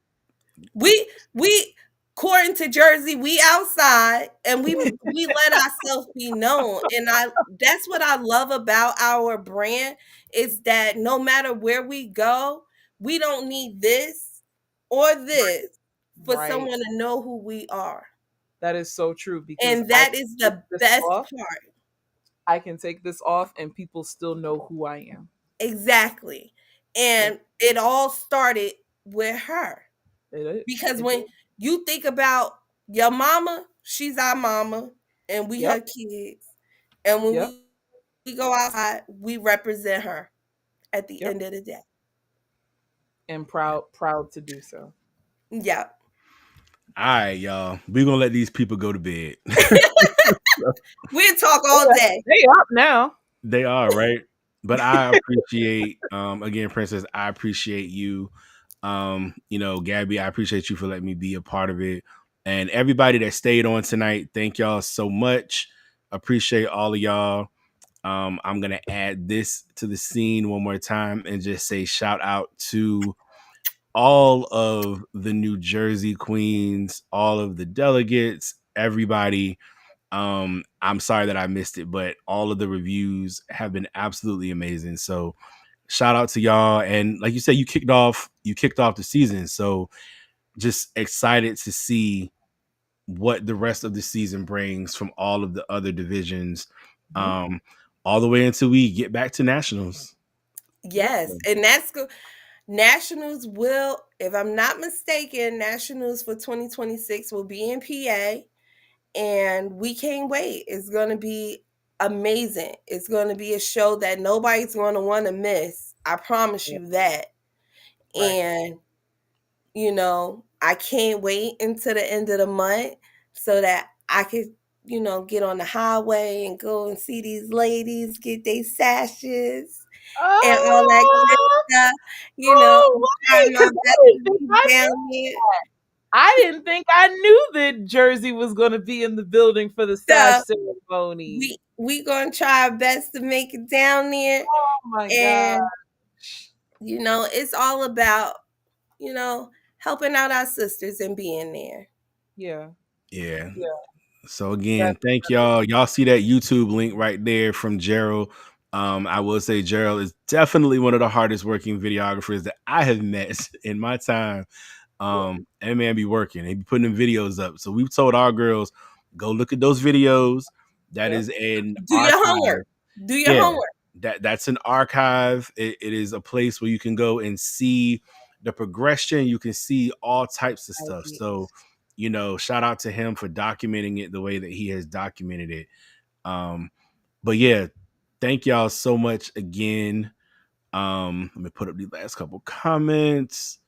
we according to Jersey, we outside and we let ourselves be known. And I that's what I love about our brand is that no matter where we go, we don't need this or this for right. someone to know who we are. That is so true because And that is take the this best off. part. I can take this off, and people still know who I am. Exactly. Yep. And it all started with her. It is. Because It when did. you think about your mama, she's our mama, and we her Yep. kids. And when Yep. we go outside, we represent her at the Yep. end of the day. And proud to do so. Yeah. All right, y'all. We're gonna let these people go to bed. We'll talk Oh, all yeah. day. They up now. They are, right? But I appreciate again, Princess, I appreciate you. Gabby, I appreciate you for letting me be a part of it. And everybody that stayed on tonight, thank y'all so much. Appreciate all of y'all. I'm gonna add this to the scene one more time and just say shout out to all of the New Jersey queens, all of the delegates, everybody. I'm sorry that I missed it, but all of the reviews have been absolutely amazing. So shout out to y'all. And like you said, you kicked off the season. So just excited to see what the rest of the season brings from all of the other divisions. Mhm. Um, all the way until we get back to nationals. Yep. Yes. And that's good. Nationals will, if I'm not mistaken, Nationals for 2026 will be in PA. And we can't wait. It's going to be amazing. It's going to be a show that nobody's going to want to miss. I promise Yeah. you that. Right. And I can't wait until the end of the month so that I could, get on the highway and go and see these ladies get their sashes and all that good Oh, stuff. oh, Try wait, my because best to be down there. I didn't think I knew that Jersey was going to be in the building for the sash So ceremony. we gonna try our best to make it down there. Oh my god. And it's all about helping out our sisters and being there. Yeah. Yeah. Yeah. So That, again, thank y'all. Y'all see that YouTube link right there from Gerald. I will say Gerald is definitely one of the hardest working videographers that I have met in my time. yeah. And man be working. They be putting them videos up. So we've told our girls, go look at those videos. That Yep. is an Do your archive. homework. Do your Yeah, homework. that's an archive. It is a place where you can go and see the progression. You can see all types of stuff. Right. So, shout out to him for documenting it the way that he has documented it. Um, but yeah, thank y'all so much again. Let me put up the last couple comments.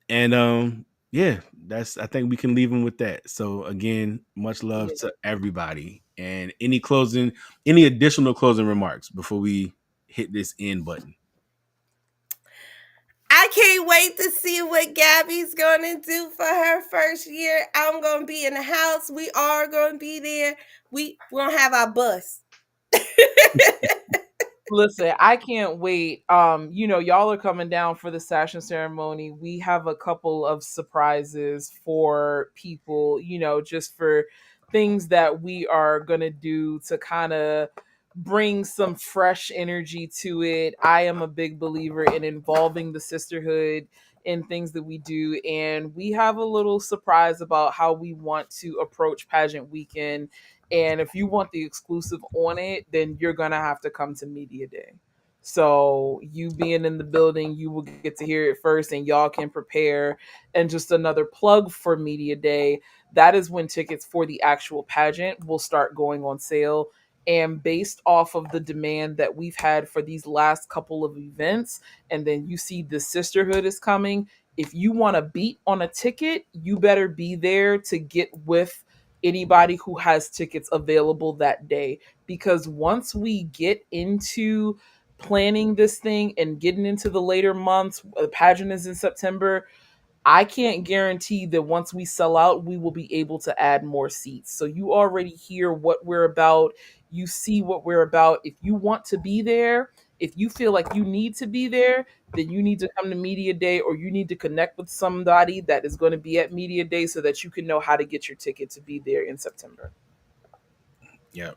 And yeah, that's I think we can leave them with that. So again, much love Yeah. to everybody. And any additional closing remarks before we hit this end button? I can't wait to see what Gabby's gonna do for her first year. I'm gonna be in the house. We are gonna be there. We're gonna have our bus. Listen, I can't wait. Y'all are coming down for the session ceremony. We have a couple of surprises for people, just for things that we are gonna do to kind of bring some fresh energy to it. I am a big believer in involving the sisterhood in things that we do, and we have a little surprise about how we want to approach pageant weekend. And if you want the exclusive on it, then you're going to have to come to Media Day. So, you being in the building, you will get to hear it first, and y'all can prepare. And just another plug for Media Day, that is when tickets for the actual pageant will start going on sale. And based off of the demand that we've had for these last couple of events, and then you see the sisterhood is coming, if you want to beat on a ticket, you better be there to get with anybody who has tickets available that day. Because once we get into planning this thing and getting into the later months, the pageant is in September, I can't guarantee that once we sell out, we will be able to add more seats. So you already hear what we're about. You see what we're about. If you want to be there, if you feel like you need to be there, then you need to come to Media Day, or you need to connect with somebody that is going to be at Media Day so that you can know how to get your ticket to be there in September. Yep.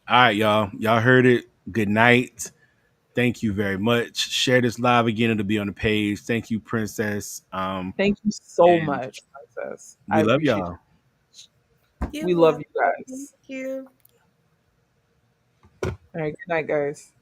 All right, y'all. Y'all heard it. Good night. Thank you very much. Share this live again. It'll be on the page. Thank you, Princess. Thank you so And much, Princess. I we love appreciate y'all. it. You're We love you welcome. Thank guys. you. All right, good night, guys.